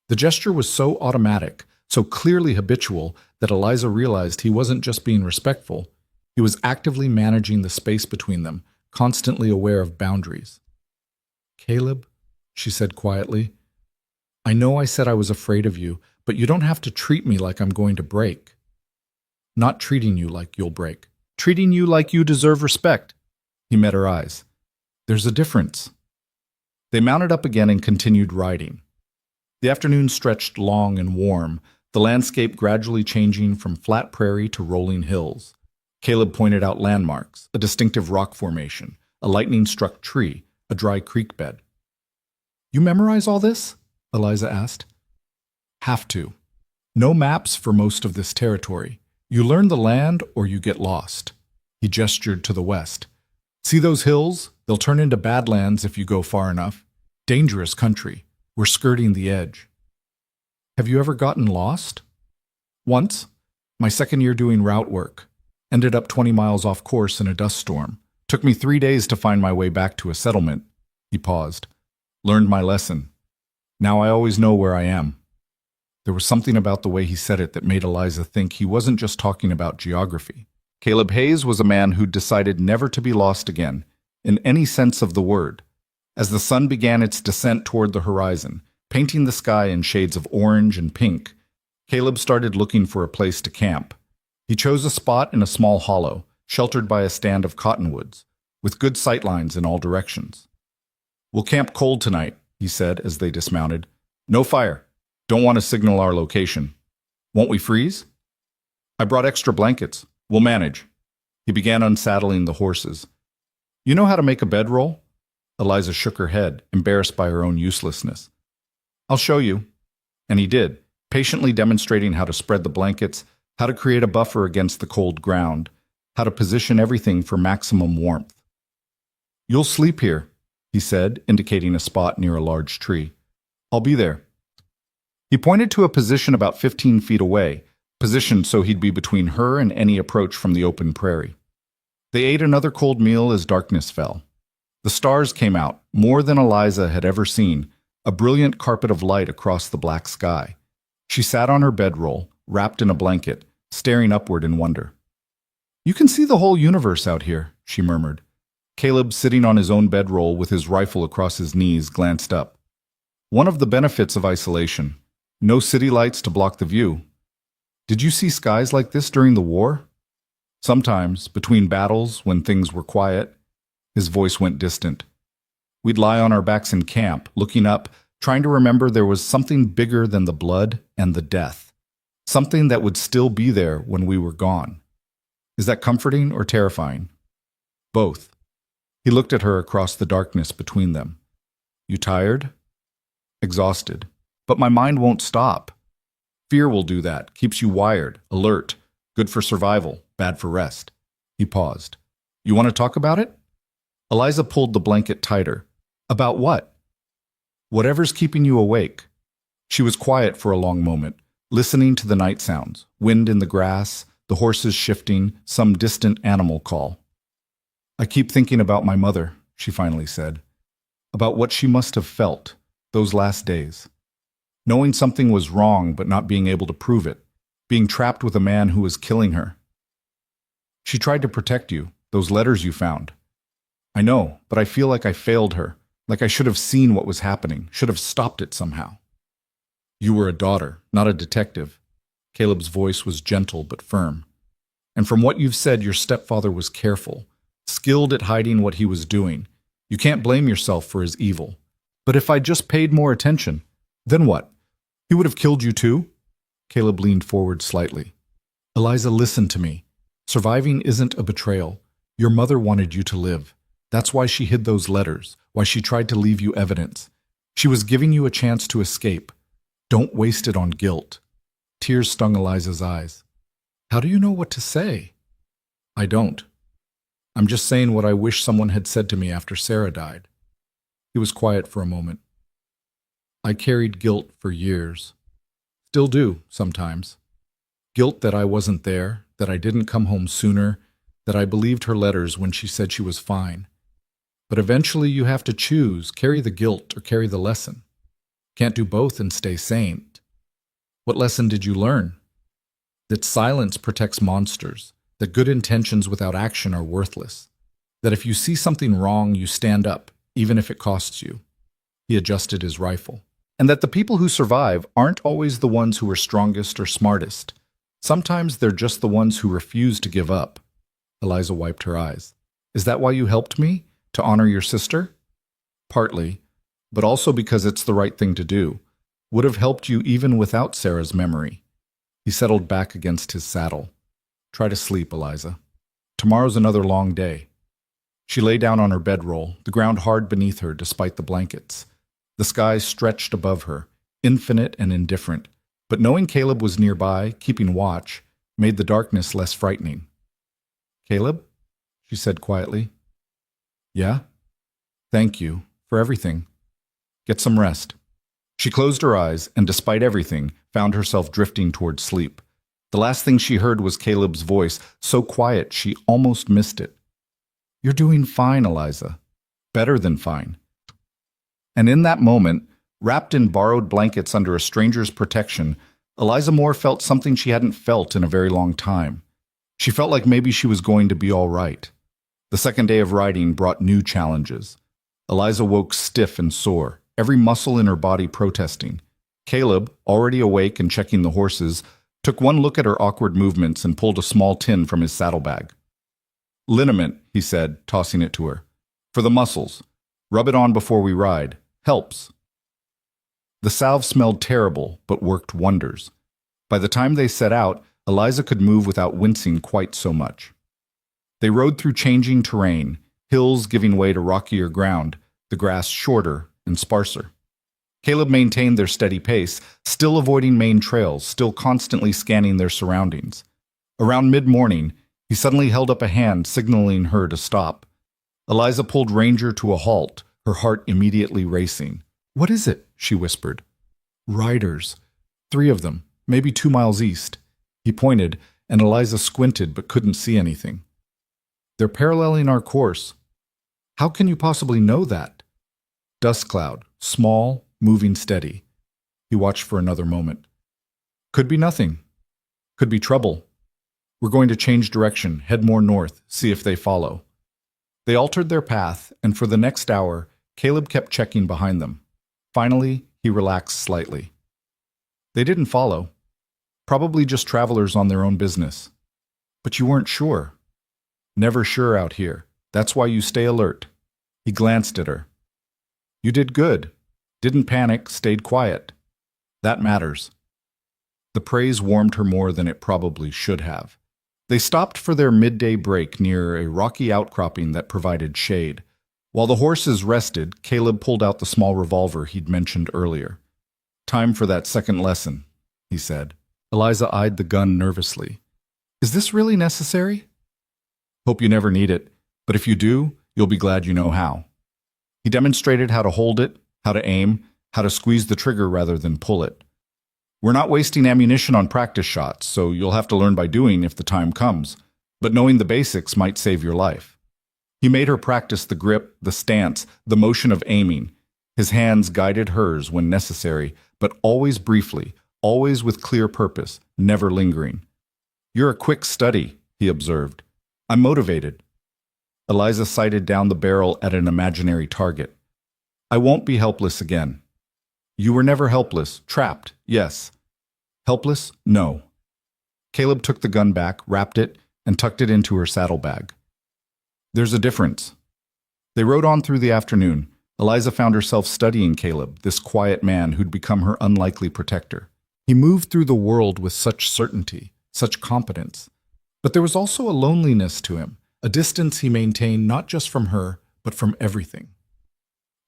The gesture was so automatic, so clearly habitual, that Eliza realized he wasn't just being respectful. He was actively managing the space between them, constantly aware of boundaries. Caleb, she said quietly, I know I said I was afraid of you, but you don't have to treat me like I'm going to break. Not treating you like you'll break. Treating you like you deserve respect. He met her eyes. There's a difference. They mounted up again and continued riding. The afternoon stretched long and warm, the landscape gradually changing from flat prairie to rolling hills. Caleb pointed out landmarks, a distinctive rock formation, a lightning-struck tree, a dry creek bed. You memorize all this? Eliza asked. Have to. No maps for most of this territory. You learn the land or you get lost. He gestured to the west. See those hills? They'll turn into badlands if you go far enough. Dangerous country. We're skirting the edge. Have you ever gotten lost? Once. My second year doing route work. Ended up 20 miles off course in a dust storm. Took me 3 days to find my way back to a settlement. He paused. Learned my lesson. Now I always know where I am. There was something about the way he said it that made Eliza think he wasn't just talking about geography. Caleb Hayes was a man who'd decided never to be lost again, in any sense of the word. As the sun began its descent toward the horizon, painting the sky in shades of orange and pink, Caleb started looking for a place to camp. He chose a spot in a small hollow, sheltered by a stand of cottonwoods, with good sightlines in all directions. We'll camp cold tonight, he said as they dismounted. No fire. Don't want to signal our location. Won't we freeze? I brought extra blankets. We'll manage. He began unsaddling the horses. You know how to make a bedroll? Eliza shook her head, embarrassed by her own uselessness. I'll show you. And he did, patiently demonstrating how to spread the blankets, how to create a buffer against the cold ground, how to position everything for maximum warmth. You'll sleep here, he said, indicating a spot near a large tree. I'll be there. He pointed to a position about 15 feet away, positioned so he'd be between her and any approach from the open prairie. They ate another cold meal as darkness fell. The stars came out, more than Eliza had ever seen, a brilliant carpet of light across the black sky. She sat on her bedroll, wrapped in a blanket, staring upward in wonder. You can see the whole universe out here, she murmured. Caleb, sitting on his own bedroll with his rifle across his knees, glanced up. One of the benefits of isolation. No city lights to block the view. Did you see skies like this during the war? Sometimes, between battles, when things were quiet. His voice went distant. We'd lie on our backs in camp, looking up, trying to remember there was something bigger than the blood and the death. Something that would still be there when we were gone. Is that comforting or terrifying? Both. He looked at her across the darkness between them. You tired? Exhausted. But my mind won't stop. Fear will do that, keeps you wired, alert, good for survival, bad for rest. He paused. You want to talk about it? Eliza pulled the blanket tighter. About what? Whatever's keeping you awake. She was quiet for a long moment, listening to the night sounds, wind in the grass, the horses shifting, some distant animal call. I keep thinking about my mother, she finally said. About what she must have felt those last days. Knowing something was wrong but not being able to prove it. Being trapped with a man who was killing her. She tried to protect you, those letters you found. I know, but I feel like I failed her, like I should have seen what was happening, should have stopped it somehow. You were a daughter, not a detective. Caleb's voice was gentle but firm. And from what you've said, your stepfather was careful, skilled at hiding what he was doing. You can't blame yourself for his evil. But if I just paid more attention, then what? He would have killed you too? Caleb leaned forward slightly. Eliza, listen to me. Surviving isn't a betrayal. Your mother wanted you to live. That's why she hid those letters, why she tried to leave you evidence. She was giving you a chance to escape. Don't waste it on guilt. Tears stung Eliza's eyes. How do you know what to say? I don't. I'm just saying what I wish someone had said to me after Sarah died. He was quiet for a moment. I carried guilt for years. Still do, sometimes. Guilt that I wasn't there, that I didn't come home sooner, that I believed her letters when she said she was fine. But eventually you have to choose, carry the guilt or carry the lesson. Can't do both and stay sane. What lesson did you learn? That silence protects monsters, that good intentions without action are worthless, that if you see something wrong, you stand up, even if it costs you. He adjusted his rifle. And that the people who survive aren't always the ones who are strongest or smartest. Sometimes they're just the ones who refuse to give up. Eliza wiped her eyes. Is that why you helped me? To honor your sister? Partly, but also because it's the right thing to do. Would have helped you even without Sarah's memory. He settled back against his saddle. Try to sleep, Eliza. Tomorrow's another long day. She lay down on her bedroll, the ground hard beneath her despite the blankets. The sky stretched above her, infinite and indifferent, but knowing Caleb was nearby, keeping watch, made the darkness less frightening. Caleb? She said quietly. Yeah? Thank you for everything. Get some rest. She closed her eyes and, despite everything, found herself drifting toward sleep. The last thing she heard was Caleb's voice, so quiet she almost missed it. You're doing fine, Eliza. Better than fine. And in that moment, wrapped in borrowed blankets under a stranger's protection, Eliza Moore felt something she hadn't felt in a very long time. She felt like maybe she was going to be all right. The second day of riding brought new challenges. Eliza woke stiff and sore, every muscle in her body protesting. Caleb, already awake and checking the horses, took one look at her awkward movements and pulled a small tin from his saddlebag. Liniment, he said, tossing it to her. For the muscles. Rub it on before we ride. Helps. The salve smelled terrible, but worked wonders. By the time they set out, Eliza could move without wincing quite so much. They rode through changing terrain, hills giving way to rockier ground, the grass shorter and sparser. Caleb maintained their steady pace, still avoiding main trails, still constantly scanning their surroundings. Around mid-morning, he suddenly held up a hand, signaling her to stop. Eliza pulled Ranger to a halt, her heart immediately racing. What is it? She whispered. Riders. 3 of them, maybe 2 miles east. He pointed, and Eliza squinted but couldn't see anything. They're paralleling our course. How can you possibly know that? Dust cloud, small, moving steady. He watched for another moment. Could be nothing. Could be trouble. We're going to change direction, head more north, see if they follow. They altered their path, and for the next hour, Caleb kept checking behind them. Finally, he relaxed slightly. They didn't follow. Probably just travelers on their own business. But you weren't sure. Never sure out here. That's why you stay alert. He glanced at her. You did good. Didn't panic, stayed quiet. That matters. The praise warmed her more than it probably should have. They stopped for their midday break near a rocky outcropping that provided shade. While the horses rested, Caleb pulled out the small revolver he'd mentioned earlier. Time for that second lesson, he said. Eliza eyed the gun nervously. Is this really necessary? Hope you never need it, but if you do, you'll be glad you know how. He demonstrated how to hold it, how to aim, how to squeeze the trigger rather than pull it. We're not wasting ammunition on practice shots, so you'll have to learn by doing if the time comes, but knowing the basics might save your life. He made her practice the grip, the stance, the motion of aiming. His hands guided hers when necessary, but always briefly, always with clear purpose, never lingering. You're a quick study, he observed. I'm motivated. Eliza sighted down the barrel at an imaginary target. I won't be helpless again. You were never helpless, trapped, yes. Helpless? No. Caleb took the gun back, wrapped it, and tucked it into her saddlebag. There's a difference. They rode on through the afternoon. Eliza found herself studying Caleb, this quiet man who'd become her unlikely protector. He moved through the world with such certainty, such competence. But there was also a loneliness to him, a distance he maintained not just from her, but from everything.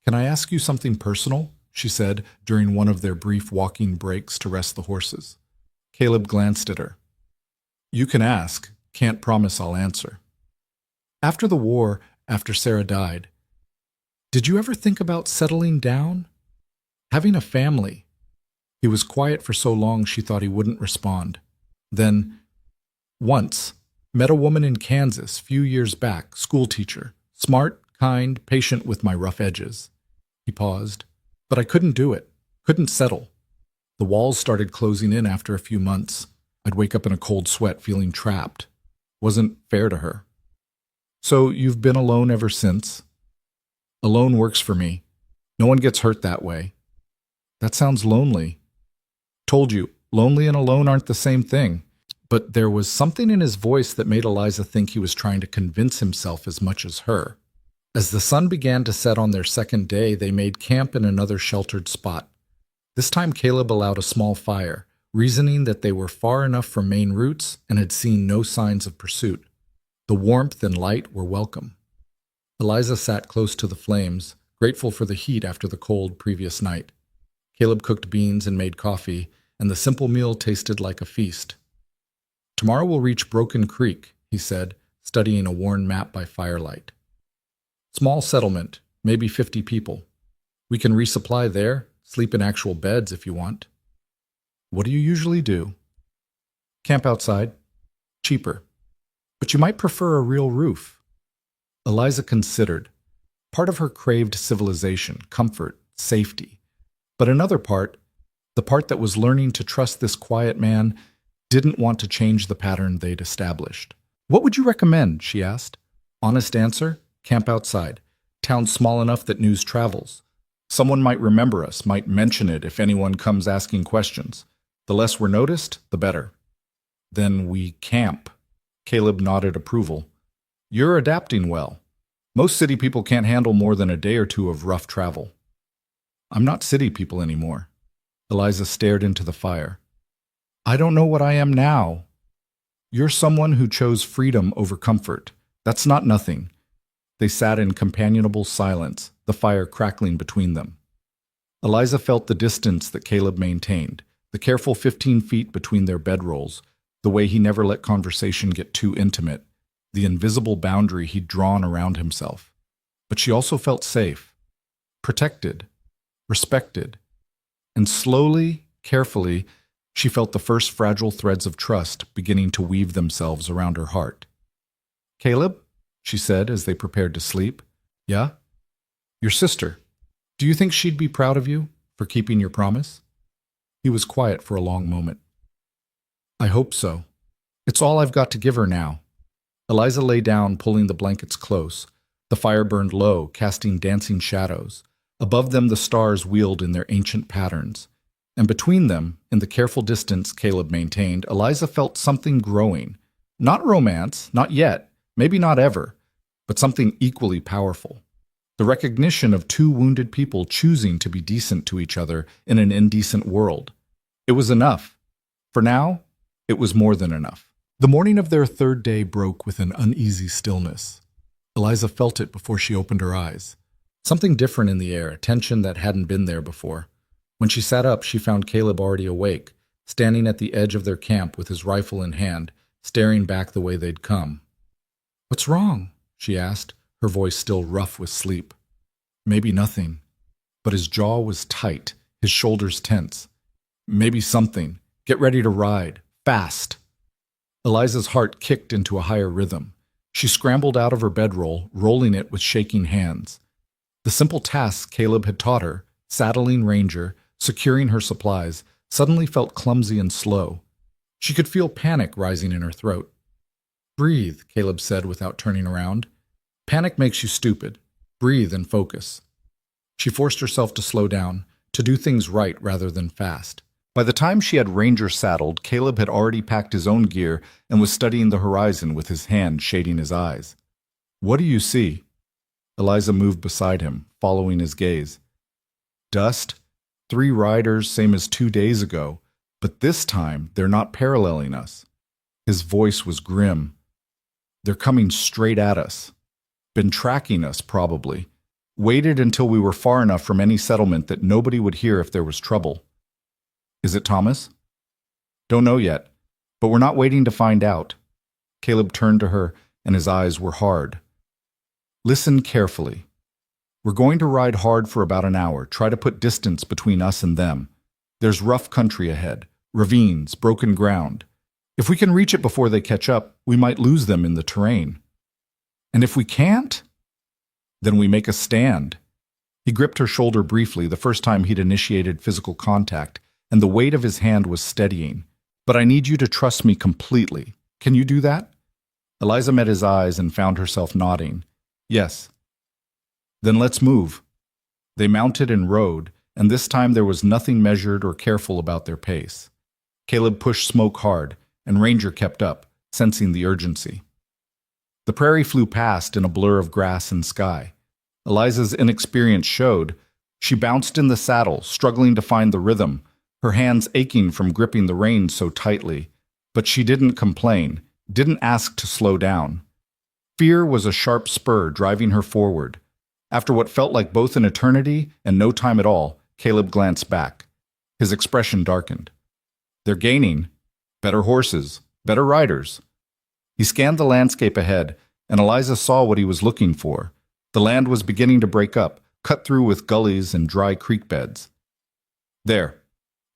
"Can I ask you something personal?" she said during one of their brief walking breaks to rest the horses. Caleb glanced at her. "You can ask, can't promise I'll answer. After the war, after Sarah died, did you ever think about settling down? Having a family?" He was quiet for so long she thought he wouldn't respond. Then, "Once, met a woman in Kansas few years back, schoolteacher, smart, kind, patient with my rough edges." He paused. "But I couldn't do it, couldn't settle. The walls started closing in after a few months. I'd wake up in a cold sweat feeling trapped. Wasn't fair to her." "So you've been alone ever since?" "Alone works for me. No one gets hurt that way." "That sounds lonely." "Told you, lonely and alone aren't the same thing." But there was something in his voice that made Eliza think he was trying to convince himself as much as her. As the sun began to set on their second day, they made camp in another sheltered spot. This time Caleb allowed a small fire, reasoning that they were far enough from main routes and had seen no signs of pursuit. The warmth and light were welcome. Eliza sat close to the flames, grateful for the heat after the cold previous night. Caleb cooked beans and made coffee, and the simple meal tasted like a feast. "Tomorrow we'll reach Broken Creek," he said, studying a worn map by firelight. "Small settlement, maybe 50 people. We can resupply there, sleep in actual beds if you want." "What do you usually do?" "Camp outside. Cheaper. But you might prefer a real roof." Eliza considered. Part of her craved civilization, comfort, safety. But another part, the part that was learning to trust this quiet man, didn't want to change the pattern they'd established. "What would you recommend?" she asked. Honest answer, camp outside. Town small enough that news travels. Someone might remember us, might mention it if anyone comes asking questions. The less we're noticed, the better. "Then we camp." Caleb nodded approval. "You're adapting well. Most city people can't handle more than a day or two of rough travel." "I'm not city people anymore." Eliza stared into the fire. "I don't know what I am now." "You're someone who chose freedom over comfort. That's not nothing." They sat in companionable silence, the fire crackling between them. Eliza felt the distance that Caleb maintained, the careful 15 feet between their bedrolls, the way he never let conversation get too intimate, the invisible boundary he'd drawn around himself. But she also felt safe, protected, respected, and slowly, carefully, she felt the first fragile threads of trust beginning to weave themselves around her heart. "Caleb," she said as they prepared to sleep. "Yeah?" "Your sister. Do you think she'd be proud of you for keeping your promise?" He was quiet for a long moment. "I hope so. It's all I've got to give her now." Eliza lay down, pulling the blankets close. The fire burned low, casting dancing shadows. Above them the stars wheeled in their ancient patterns. And between them, in the careful distance Caleb maintained, Eliza felt something growing. Not romance, not yet, maybe not ever, but something equally powerful. The recognition of two wounded people choosing to be decent to each other in an indecent world. It was enough. For now, it was more than enough. The morning of their third day broke with an uneasy stillness. Eliza felt it before she opened her eyes. Something different in the air, a tension that hadn't been there before. When she sat up, she found Caleb already awake, standing at the edge of their camp with his rifle in hand, staring back the way they'd come. "What's wrong?" she asked, her voice still rough with sleep. "Maybe nothing." But his jaw was tight, his shoulders tense. "Maybe something. Get ready to ride. Fast." Eliza's heart kicked into a higher rhythm. She scrambled out of her bedroll, rolling it with shaking hands. The simple tasks Caleb had taught her, saddling Ranger, securing her supplies, suddenly felt clumsy and slow. She could feel panic rising in her throat. "Breathe," Caleb said without turning around. "Panic makes you stupid. Breathe and focus." She forced herself to slow down, to do things right rather than fast. By the time she had Ranger saddled, Caleb had already packed his own gear and was studying the horizon with his hand shading his eyes. "What do you see?" Eliza moved beside him, following his gaze. "Dust. 3 riders, same as 2 days ago, but this time they're not paralleling us." His voice was grim. "They're coming straight at us. Been tracking us, probably. Waited until we were far enough from any settlement that nobody would hear if there was trouble." "Is it Thomas?" "Don't know yet, but we're not waiting to find out." Caleb turned to her, and his eyes were hard. "Listen carefully. We're going to ride hard for about an hour, try to put distance between us and them. There's rough country ahead, ravines, broken ground. If we can reach it before they catch up, we might lose them in the terrain. And if we can't, then we make a stand." He gripped her shoulder briefly, the first time he'd initiated physical contact, and the weight of his hand was steadying. "But I need you to trust me completely. Can you do that?" Eliza met his eyes and found herself nodding. "Yes." "Then let's move." They mounted and rode, and this time there was nothing measured or careful about their pace. Caleb pushed Smoke hard, and Ranger kept up, sensing the urgency. The prairie flew past in a blur of grass and sky. Eliza's inexperience showed. She bounced in the saddle, struggling to find the rhythm, her hands aching from gripping the reins so tightly. But she didn't complain, didn't ask to slow down. Fear was a sharp spur driving her forward. After what felt like both an eternity and no time at all, Caleb glanced back. His expression darkened. "They're gaining. Better horses, better riders." He scanned the landscape ahead, and Eliza saw what he was looking for. The land was beginning to break up, cut through with gullies and dry creek beds. "There.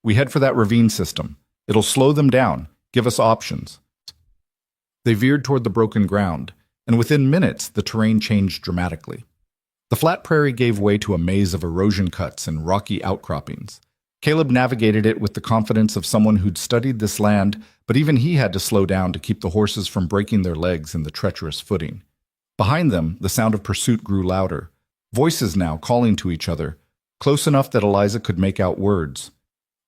We head for that ravine system. It'll slow them down, give us options." They veered toward the broken ground, and within minutes the terrain changed dramatically. The flat prairie gave way to a maze of erosion cuts and rocky outcroppings. Caleb navigated it with the confidence of someone who'd studied this land, but even he had to slow down to keep the horses from breaking their legs in the treacherous footing. Behind them, the sound of pursuit grew louder. Voices now calling to each other, close enough that Eliza could make out words.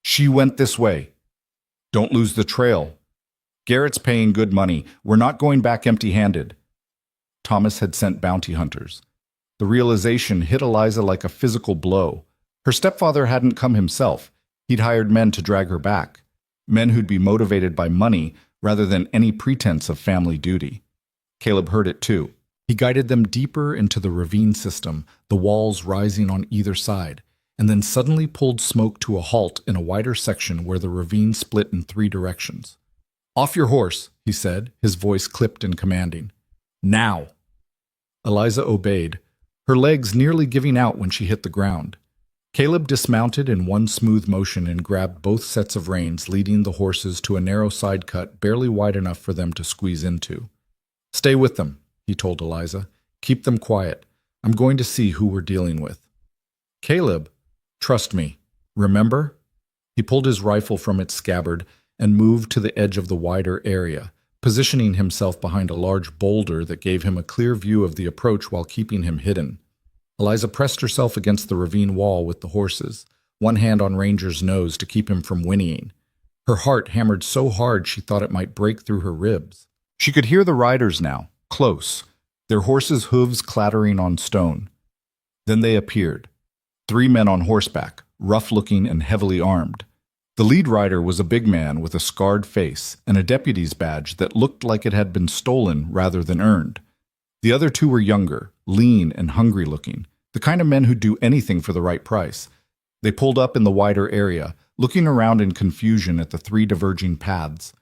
"She went this way." "Don't lose the trail." "Garrett's paying good money. We're not going back empty-handed." Thomas had sent bounty hunters. The realization hit Eliza like a physical blow. Her stepfather hadn't come himself. He'd hired men to drag her back. Men who'd be motivated by money rather than any pretense of family duty. Caleb heard it too. He guided them deeper into the ravine system, the walls rising on either side, and then suddenly pulled Smoke to a halt in a wider section where the ravine split in 3 directions. "Off your horse," he said, his voice clipped and commanding. "Now!" Eliza obeyed, her legs nearly giving out when she hit the ground. Caleb dismounted in one smooth motion and grabbed both sets of reins, leading the horses to a narrow side cut barely wide enough for them to squeeze into. "Stay with them," he told Eliza. "Keep them quiet. I'm going to see who we're dealing with." "Caleb, trust me. Remember?" He pulled his rifle from its scabbard and moved to the edge of the wider area, positioning himself behind a large boulder that gave him a clear view of the approach while keeping him hidden. Eliza pressed herself against the ravine wall with the horses, one hand on Ranger's nose to keep him from whinnying. Her heart hammered so hard she thought it might break through her ribs. She could hear the riders now, close, their horses' hooves clattering on stone. Then they appeared. 3 men on horseback, rough-looking and heavily armed. The lead rider was a big man with a scarred face and a deputy's badge that looked like it had been stolen rather than earned. The other 2 were younger, lean and hungry-looking, the kind of men who'd do anything for the right price. They pulled up in the wider area, looking around in confusion at the 3 diverging paths.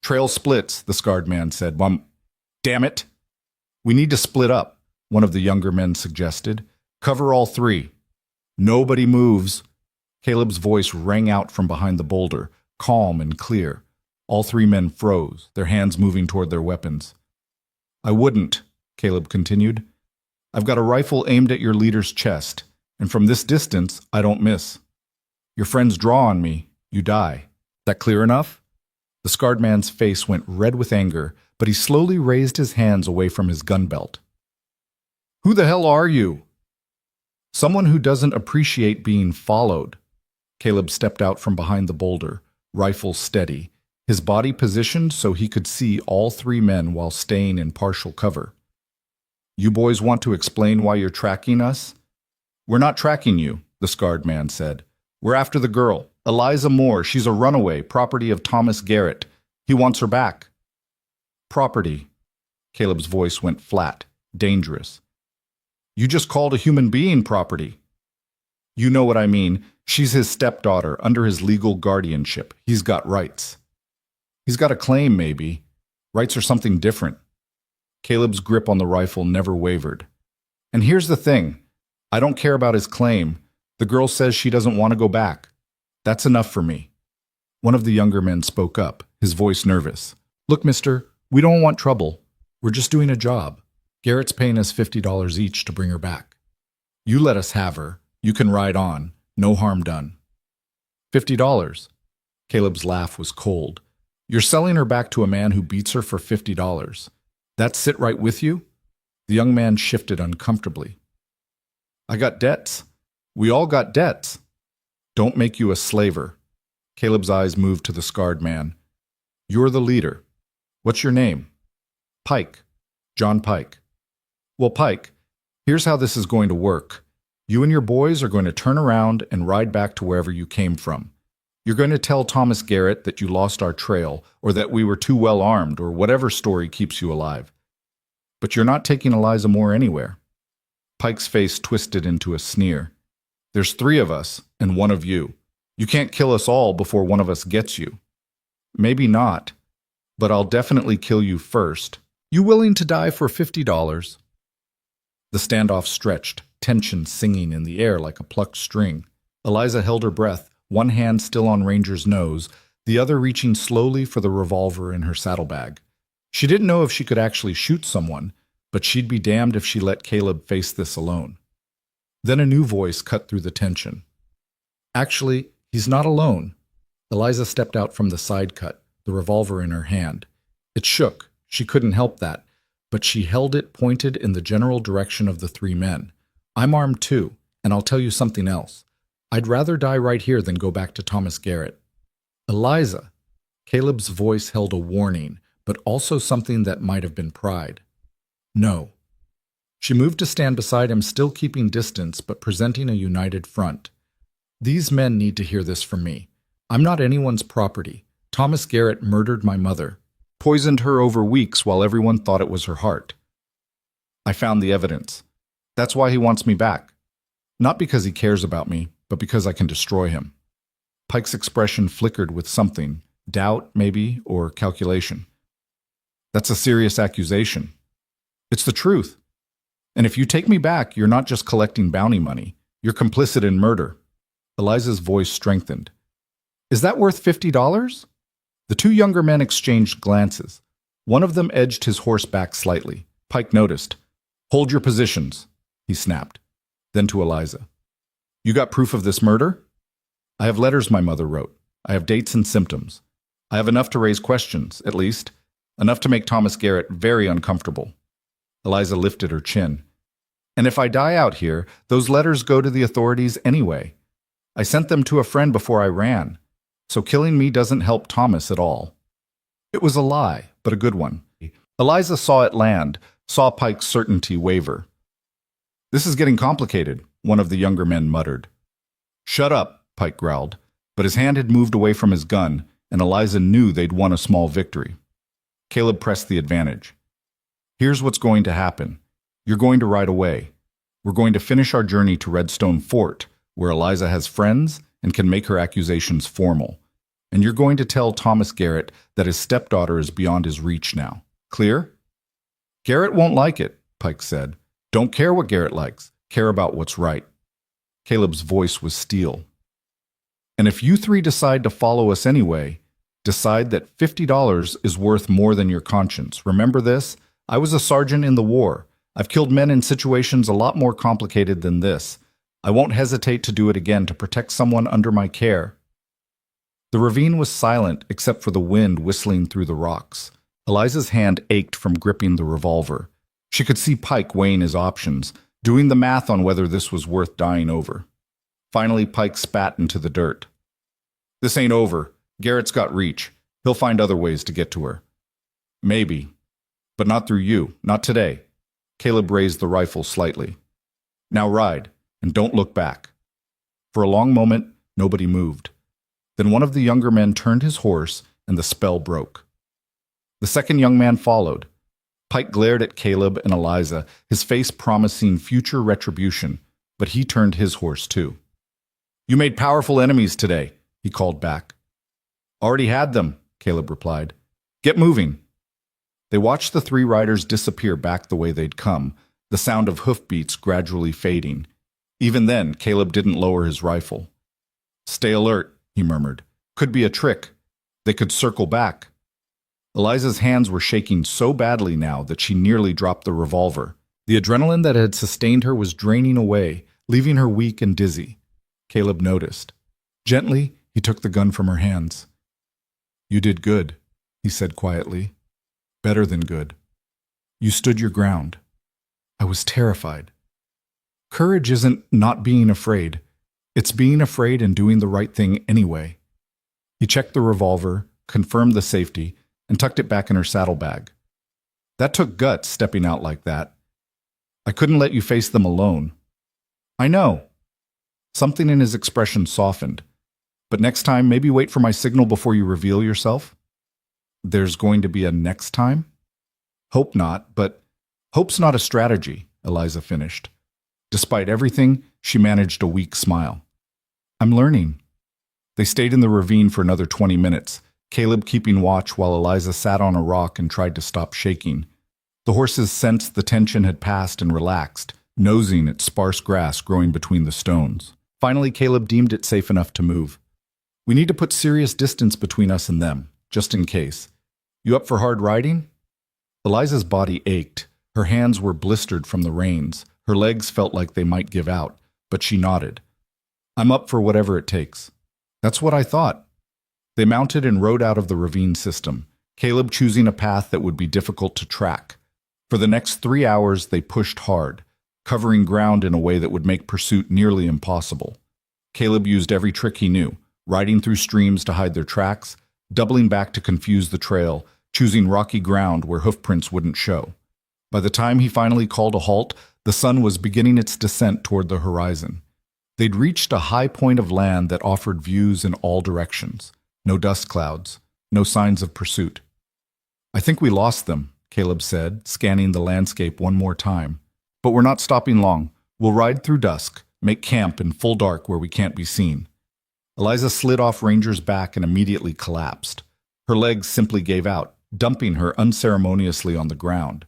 "Trail splits," the scarred man said. Damn it!" "We need to split up," one of the younger men suggested. "Cover all 3. "Nobody moves." Caleb's voice rang out from behind the boulder, calm and clear. All 3 men froze, their hands moving toward their weapons. "I wouldn't," Caleb continued. "I've got a rifle aimed at your leader's chest, and from this distance, I don't miss. Your friends draw on me, you die. That clear enough?" The scarred man's face went red with anger, but he slowly raised his hands away from his gun belt. "Who the hell are you?" "Someone who doesn't appreciate being followed." Caleb stepped out from behind the boulder, rifle steady, his body positioned so he could see all three men while staying in partial cover. "You boys want to explain why you're tracking us?" "We're not tracking you," the scarred man said. "We're after the girl, Eliza Moore. She's a runaway, property of Thomas Garrett. He wants her back." "Property." Caleb's voice went flat, dangerous. "You just called a human being property." "You know what I mean. She's his stepdaughter, under his legal guardianship. He's got rights." "He's got a claim, maybe. Rights are something different." Caleb's grip on the rifle never wavered. "And here's the thing. I don't care about his claim. The girl says she doesn't want to go back. That's enough for me." One of the younger men spoke up, his voice nervous. "Look, mister, we don't want trouble. We're just doing a job. Garrett's paying us $50 each to bring her back. You let us have her. You can ride on. No harm done." $50? Caleb's laugh was cold. "You're selling her back to a man who beats her for $50. That sit right with you?" The young man shifted uncomfortably. "I got debts. We all got debts." "Don't make you a slaver." Caleb's eyes moved to the scarred man. "You're the leader. What's your name?" "Pike. John Pike." "Well, Pike, here's how this is going to work. You and your boys are going to turn around and ride back to wherever you came from. You're going to tell Thomas Garrett that you lost our trail, or that we were too well armed, or whatever story keeps you alive. But you're not taking Eliza Moore anywhere." Pike's face twisted into a sneer. "There's three of us, and one of you. You can't kill us all before one of us gets you." "Maybe not, but I'll definitely kill you first. You willing to die for $50? The standoff stretched, tension singing in the air like a plucked string. Eliza held her breath, one hand still on Ranger's nose, the other reaching slowly for the revolver in her saddlebag. She didn't know if she could actually shoot someone, but she'd be damned if she let Caleb face this alone. Then a new voice cut through the tension. "Actually, he's not alone." Eliza stepped out from the side cut, the revolver in her hand. It shook. She couldn't help that, but she held it pointed in the general direction of the three men. "I'm armed too, and I'll tell you something else. I'd rather die right here than go back to Thomas Garrett." "Eliza." Caleb's voice held a warning, but also something that might have been pride. "No." She moved to stand beside him, still keeping distance, but presenting a united front. "These men need to hear this from me. I'm not anyone's property. Thomas Garrett murdered my mother. Poisoned her over weeks while everyone thought it was her heart. I found the evidence. That's why he wants me back. Not because he cares about me, but because I can destroy him." Pike's expression flickered with something, doubt maybe, or calculation. "That's a serious accusation." "It's the truth. And if you take me back, you're not just collecting bounty money. You're complicit in murder." Eliza's voice strengthened. "Is that worth $50? The two younger men exchanged glances. One of them edged his horse back slightly. Pike noticed. "Hold your positions," he snapped. Then to Eliza. "You got proof of this murder?" "I have letters my mother wrote. I have dates and symptoms. I have enough to raise questions, at least. Enough to make Thomas Garrett very uncomfortable." Eliza lifted her chin. "And if I die out here, those letters go to the authorities anyway. I sent them to a friend before I ran. So killing me doesn't help Thomas at all." It was a lie, but a good one. Eliza saw it land, saw Pike's certainty waver. "This is getting complicated," one of the younger men muttered. "Shut up," Pike growled, but his hand had moved away from his gun, and Eliza knew they'd won a small victory. Caleb pressed the advantage. "Here's what's going to happen. You're going to ride away. We're going to finish our journey to Redstone Fort, where Eliza has friends and can make her accusations formal. And you're going to tell Thomas Garrett that his stepdaughter is beyond his reach now. Clear?" "Garrett won't like it," Pike said. "Don't care what Garrett likes. Care about what's right." Caleb's voice was steel. "And if you three decide to follow us anyway, decide that $50 is worth more than your conscience. Remember this? I was a sergeant in the war. I've killed men in situations a lot more complicated than this. I won't hesitate to do it again to protect someone under my care." The ravine was silent except for the wind whistling through the rocks. Eliza's hand ached from gripping the revolver. She could see Pike weighing his options, doing the math on whether this was worth dying over. Finally, Pike spat into the dirt. This ain't over. Garrett's got reach. He'll find other ways to get to her. Maybe. But not through you. Not today. Caleb raised the rifle slightly. Now ride, and don't look back. For a long moment, nobody moved. Then one of the younger men turned his horse, and the spell broke. The second young man followed. Pike glared at Caleb and Eliza, his face promising future retribution, but he turned his horse too. You made powerful enemies today, he called back. Already had them, Caleb replied. Get moving. They watched the three riders disappear back the way they'd come, the sound of hoofbeats gradually fading. Even then, Caleb didn't lower his rifle. Stay alert, he murmured. Could be a trick. They could circle back. Eliza's hands were shaking so badly now that she nearly dropped the revolver. The adrenaline that had sustained her was draining away, leaving her weak and dizzy. Caleb noticed. Gently, he took the gun from her hands. You did good, he said quietly. Better than good. You stood your ground. I was terrified. Courage isn't not being afraid. It's being afraid and doing the right thing anyway. He checked the revolver, confirmed the safety, and tucked it back in her saddlebag. That took guts, stepping out like that. I couldn't let you face them alone. I know. Something in his expression softened. But next time, maybe wait for my signal before you reveal yourself. There's going to be a next time? Hope not, but hope's not a strategy, Eliza finished. Despite everything, she managed a weak smile. I'm learning. They stayed in the ravine for another 20 minutes, Caleb keeping watch while Eliza sat on a rock and tried to stop shaking. The horses sensed the tension had passed and relaxed, nosing at sparse grass growing between the stones. Finally, Caleb deemed it safe enough to move. We need to put serious distance between us and them, just in case. You up for hard riding? Eliza's body ached. Her hands were blistered from the reins. Her legs felt like they might give out, but she nodded. I'm up for whatever it takes. That's what I thought. They mounted and rode out of the ravine system, Caleb choosing a path that would be difficult to track. For the next 3 hours, they pushed hard, covering ground in a way that would make pursuit nearly impossible. Caleb used every trick he knew, riding through streams to hide their tracks, doubling back to confuse the trail, choosing rocky ground where hoofprints wouldn't show. By the time he finally called a halt, the sun was beginning its descent toward the horizon. They'd reached a high point of land that offered views in all directions. No dust clouds, no signs of pursuit. I think we lost them, Caleb said, scanning the landscape one more time. But we're not stopping long. We'll ride through dusk, make camp in full dark where we can't be seen. Eliza slid off Ranger's back and immediately collapsed. Her legs simply gave out, dumping her unceremoniously on the ground.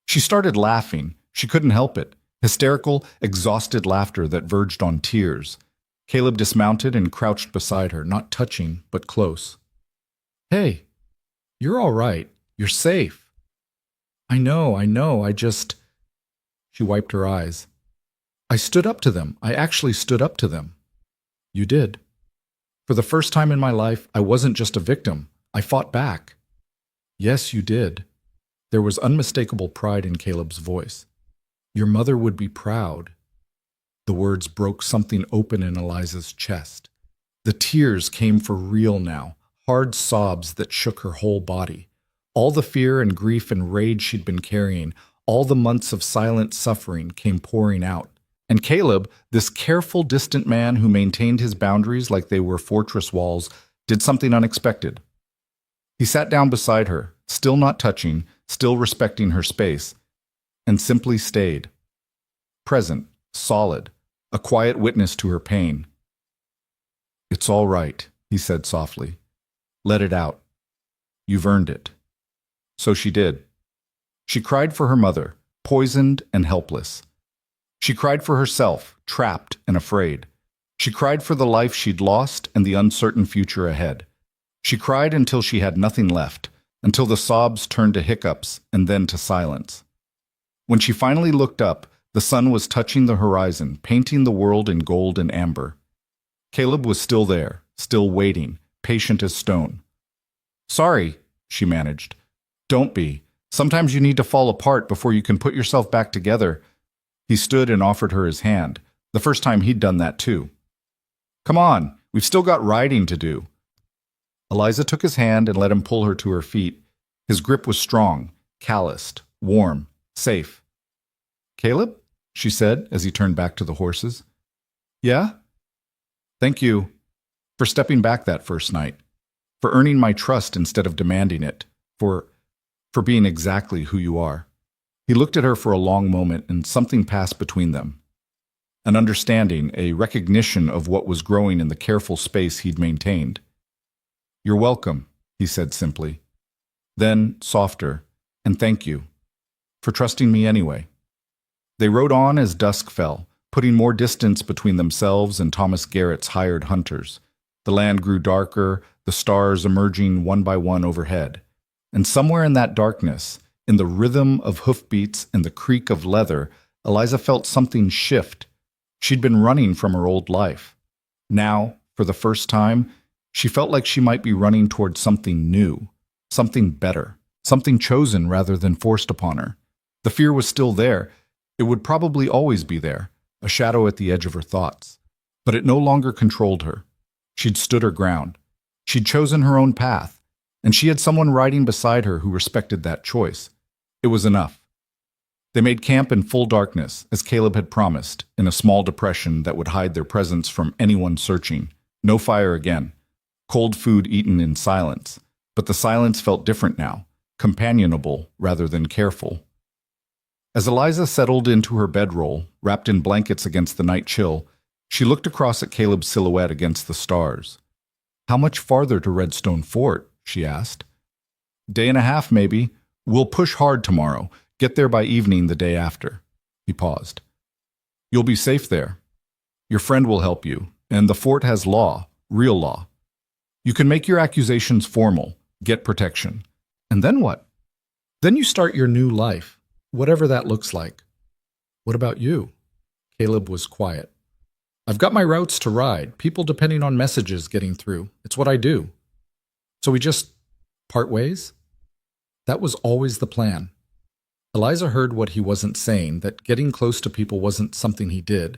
She started laughing. She couldn't help it. Hysterical, exhausted laughter that verged on tears. Caleb dismounted and crouched beside her, not touching, but close. Hey, you're all right. You're safe. I know, I just... She wiped her eyes. I stood up to them. I actually stood up to them. You did. For the first time in my life, I wasn't just a victim. I fought back. Yes, you did. There was unmistakable pride in Caleb's voice. Your mother would be proud. The words broke something open in Eliza's chest. The tears came for real now, hard sobs that shook her whole body. All the fear and grief and rage she'd been carrying, all the months of silent suffering came pouring out. And Caleb, this careful, distant man who maintained his boundaries like they were fortress walls, did something unexpected. He sat down beside her, still not touching, still respecting her space, and simply stayed. Present, solid, a quiet witness to her pain. It's all right, he said softly. Let it out. You've earned it. So she did. She cried for her mother, poisoned and helpless. She cried for herself, trapped and afraid. She cried for the life she'd lost and the uncertain future ahead. She cried until she had nothing left, until the sobs turned to hiccups and then to silence. When she finally looked up, the sun was touching the horizon, painting the world in gold and amber. Caleb was still there, still waiting, patient as stone. Sorry, she managed. Don't be. Sometimes you need to fall apart before you can put yourself back together. He stood and offered her his hand, the first time he'd done that too. Come on, we've still got riding to do. Eliza took his hand and let him pull her to her feet. His grip was strong, calloused, warm, safe. Caleb? She said as he turned back to the horses. Yeah? Thank you for stepping back that first night, for earning my trust instead of demanding it, for being exactly who you are. He looked at her for a long moment and something passed between them. An understanding, a recognition of what was growing in the careful space he'd maintained. You're welcome, he said simply. Then, softer, and thank you for trusting me anyway. They rode on as dusk fell, putting more distance between themselves and Thomas Garrett's hired hunters. The land grew darker, the stars emerging one by one overhead. And somewhere in that darkness, in the rhythm of hoofbeats and the creak of leather, Eliza felt something shift. She'd been running from her old life. Now, for the first time, she felt like she might be running toward something new, something better, something chosen rather than forced upon her. The fear was still there. It would probably always be there, a shadow at the edge of her thoughts. But it no longer controlled her. She'd stood her ground. She'd chosen her own path, and she had someone riding beside her who respected that choice. It was enough. They made camp in full darkness, as Caleb had promised, in a small depression that would hide their presence from anyone searching. No fire again. Cold food eaten in silence. But the silence felt different now, companionable rather than careful. As Eliza settled into her bedroll, wrapped in blankets against the night chill, she looked across at Caleb's silhouette against the stars. How much farther to Redstone Fort? She asked. Day and a half, maybe. We'll push hard tomorrow. Get there by evening the day after. He paused. You'll be safe there. Your friend will help you, and the fort has law, real law. You can make your accusations formal, get protection. And then what? Then you start your new life, whatever that looks like. What about you? Caleb was quiet. I've got my routes to ride, people depending on messages getting through. It's what I do. So we just part ways? That was always the plan. Eliza heard what he wasn't saying, that getting close to people wasn't something he did,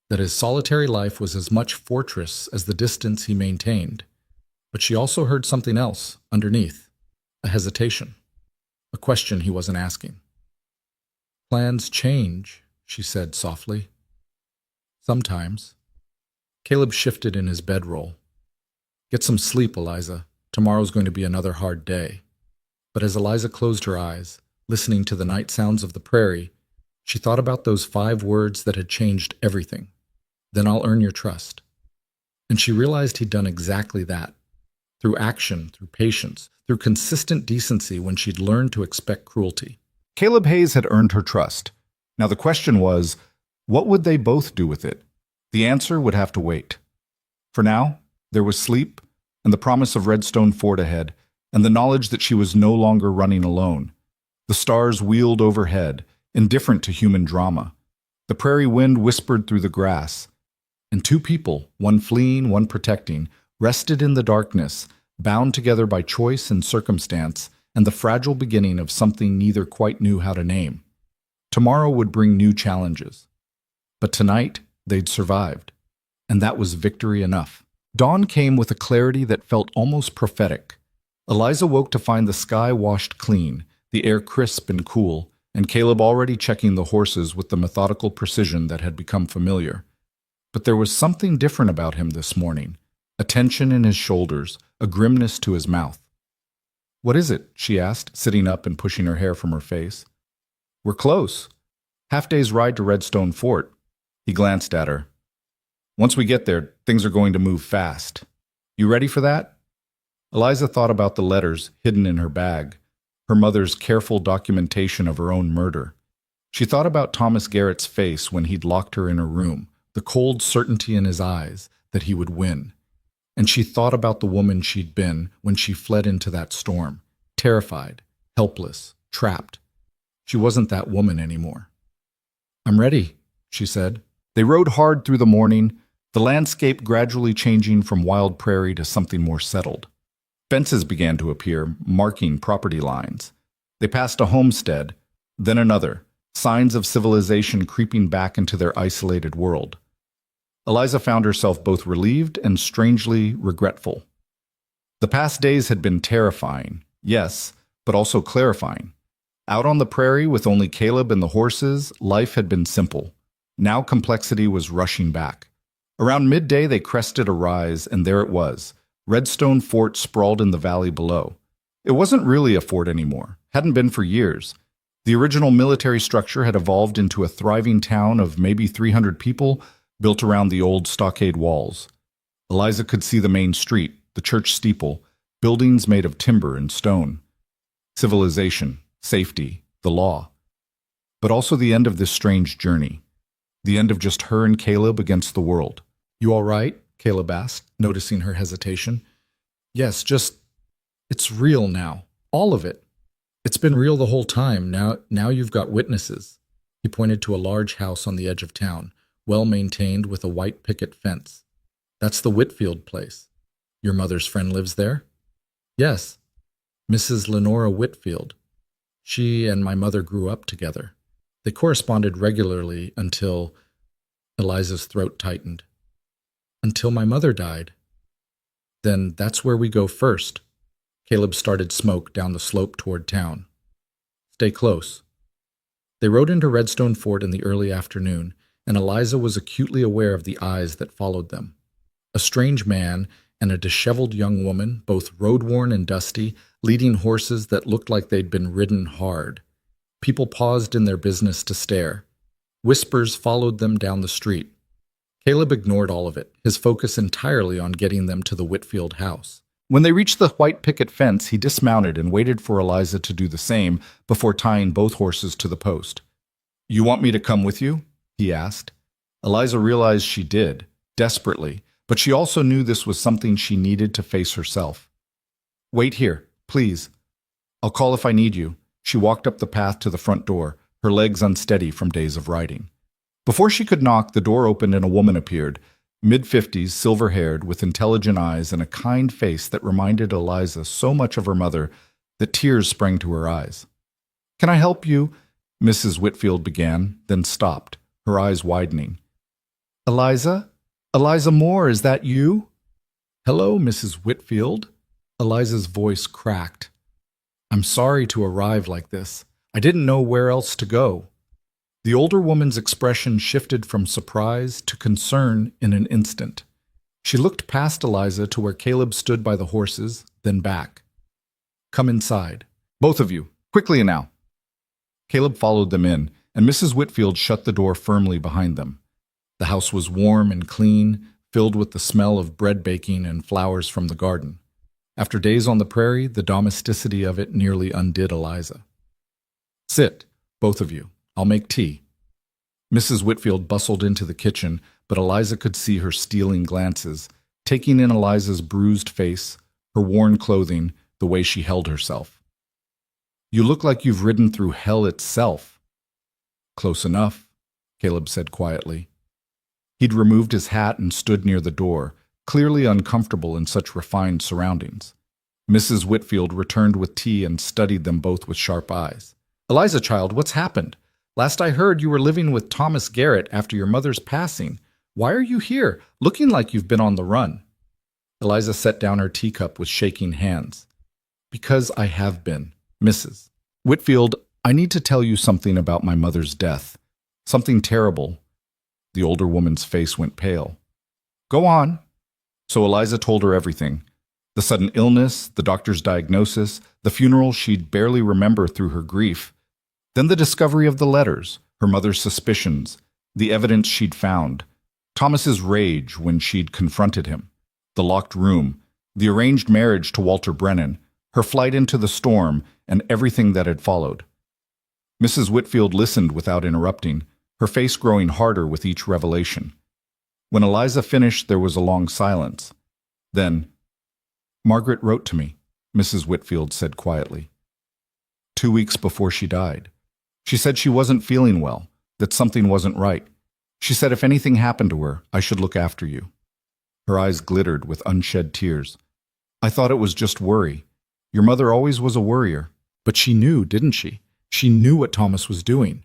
that his solitary life was as much fortress as the distance he maintained. But she also heard something else underneath, a hesitation, a question he wasn't asking. Plans change, she said softly. Sometimes. Caleb shifted in his bedroll. Get some sleep, Eliza. Tomorrow's going to be another hard day. But as Eliza closed her eyes, listening to the night sounds of the prairie, she thought about those 5 words that had changed everything. Then I'll earn your trust. And she realized he'd done exactly that. Through action, through patience, through consistent decency when she'd learned to expect cruelty. Caleb Hayes had earned her trust. Now the question was, what would they both do with it? The answer would have to wait. For now, there was sleep, and the promise of Redstone Fort ahead, and the knowledge that she was no longer running alone. The stars wheeled overhead, indifferent to human drama. The prairie wind whispered through the grass. And 2 people, one fleeing, one protecting, rested in the darkness, bound together by choice and circumstance, and the fragile beginning of something neither quite knew how to name. Tomorrow would bring new challenges. But tonight, they'd survived. And that was victory enough. Dawn came with a clarity that felt almost prophetic. Eliza woke to find the sky washed clean, the air crisp and cool, and Caleb already checking the horses with the methodical precision that had become familiar. But there was something different about him this morning, a tension in his shoulders, a grimness to his mouth. What is it? She asked, sitting up and pushing her hair from her face. We're close. Half-day's ride to Redstone Fort. He glanced at her. Once we get there, things are going to move fast. You ready for that? Eliza thought about the letters hidden in her bag, her mother's careful documentation of her own murder. She thought about Thomas Garrett's face when he'd locked her in her room, the cold certainty in his eyes that he would win. And she thought about the woman she'd been when she fled into that storm, terrified, helpless, trapped. She wasn't that woman anymore. I'm ready, she said. They rode hard through the morning, the landscape gradually changing from wild prairie to something more settled. Fences began to appear, marking property lines. They passed a homestead, then another, signs of civilization creeping back into their isolated world. Eliza found herself both relieved and strangely regretful. The past days had been terrifying, yes, but also clarifying. Out on the prairie with only Caleb and the horses, life had been simple. Now complexity was rushing back. Around midday they crested a rise, and there it was. Redstone Fort sprawled in the valley below. It wasn't really a fort anymore, hadn't been for years. The original military structure had evolved into a thriving town of maybe 300 people, built around the old stockade walls. Eliza could see the main street, the church steeple, buildings made of timber and stone. Civilization, safety, the law. But also the end of this strange journey. The end of just her and Caleb against the world. "You all right?" Caleb asked, noticing her hesitation. "Yes, it's real now. All of it. It's been real the whole time. Now you've got witnesses." He pointed to a large house on the edge of town, well maintained with a white picket fence. "That's the Whitfield place. Your mother's friend lives there?" "Yes, Mrs. Lenora Whitfield. She and my mother grew up together. They corresponded regularly until—" Eliza's throat tightened. "Until my mother died." "Then that's where we go first." Caleb started smoke down the slope toward town. "Stay close." They rode into Redstone Fort in the early afternoon, and Eliza was acutely aware of the eyes that followed them. A strange man and a disheveled young woman, both road-worn and dusty, leading horses that looked like they'd been ridden hard. People paused in their business to stare. Whispers followed them down the street. Caleb ignored all of it, his focus entirely on getting them to the Whitfield house. When they reached the white picket fence, he dismounted and waited for Eliza to do the same before tying both horses to the post. "You want me to come with you?" he asked. Eliza realized she did, desperately, but she also knew this was something she needed to face herself. "Wait here, please. I'll call if I need you." She walked up the path to the front door, her legs unsteady from days of riding. Before she could knock, the door opened and a woman appeared, mid-50s, silver-haired, with intelligent eyes and a kind face that reminded Eliza so much of her mother that tears sprang to her eyes. "Can I help you?" Mrs. Whitfield began, then stopped, her eyes widening. "Eliza? Eliza Moore, is that you?" "Hello, Mrs. Whitfield." Eliza's voice cracked. "I'm sorry to arrive like this. I didn't know where else to go." The older woman's expression shifted from surprise to concern in an instant. She looked past Eliza to where Caleb stood by the horses, then back. "Come inside. Both of you, quickly now." Caleb followed them in, and Mrs. Whitfield shut the door firmly behind them. The house was warm and clean, filled with the smell of bread baking and flowers from the garden. After days on the prairie, the domesticity of it nearly undid Eliza. "Sit, both of you. I'll make tea." Mrs. Whitfield bustled into the kitchen, but Eliza could see her stealing glances, taking in Eliza's bruised face, her worn clothing, the way she held herself. "You look like you've ridden through hell itself." "Close enough," Caleb said quietly. He'd removed his hat and stood near the door, clearly uncomfortable in such refined surroundings. Mrs. Whitfield returned with tea and studied them both with sharp eyes. "Eliza, child, what's happened? Last I heard you were living with Thomas Garrett after your mother's passing. Why are you here, looking like you've been on the run?" Eliza set down her teacup with shaking hands. "Because I have been, Mrs. Whitfield, I need to tell you something about my mother's death. Something terrible." The older woman's face went pale. "Go on." So Eliza told her everything. The sudden illness, the doctor's diagnosis, the funeral she'd barely remember through her grief. Then the discovery of the letters, her mother's suspicions, the evidence she'd found, Thomas's rage when she'd confronted him, the locked room, the arranged marriage to Walter Brennan, her flight into the storm, and everything that had followed. Mrs. Whitfield listened without interrupting, her face growing harder with each revelation. When Eliza finished, there was a long silence. Then, "Margaret wrote to me," Mrs. Whitfield said quietly. 2 weeks before she died. She said she wasn't feeling well, that something wasn't right. She said if anything happened to her, I should look after you. Her eyes glittered with unshed tears. "I thought it was just worry. Your mother always was a worrier. But she knew, didn't she? She knew what Thomas was doing."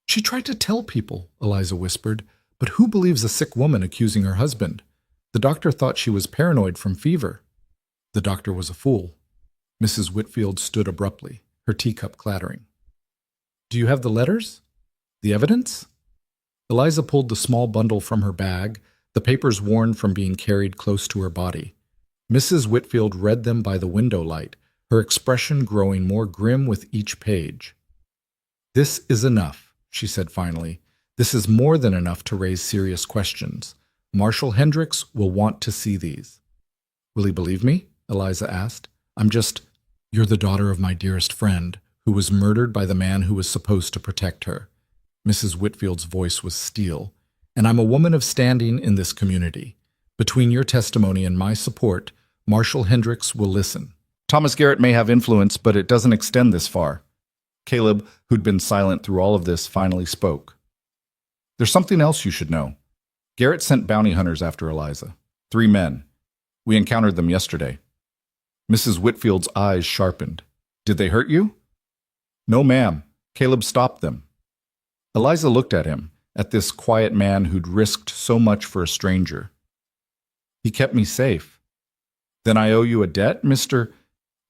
"She tried to tell people," Eliza whispered, But who believes a sick woman accusing her husband? The doctor thought she was paranoid from fever. The doctor was a fool. Mrs. Whitfield stood abruptly, her teacup clattering. Do you have the letters? The evidence? Eliza pulled the small bundle from her bag, the papers worn from being carried close to her body. Mrs. Whitfield read them by the window light, her expression growing more grim with each page. This is enough, she said finally. This is more than enough to raise serious questions. Marshal Hendricks will want to see these. Will he believe me? Eliza asked. You're the daughter of my dearest friend, who was murdered by the man who was supposed to protect her. Mrs. Whitfield's voice was steel. And I'm a woman of standing in this community. Between your testimony and my support, Marshal Hendricks will listen. Thomas Garrett may have influence, but it doesn't extend this far. Caleb, who'd been silent through all of this, finally spoke. There's something else you should know. Garrett sent bounty hunters after Eliza. 3 men. We encountered them yesterday. Mrs. Whitfield's eyes sharpened. Did they hurt you? No, ma'am. Caleb stopped them. Eliza looked at him, at this quiet man who'd risked so much for a stranger. He kept me safe. Then I owe you a debt, Mr.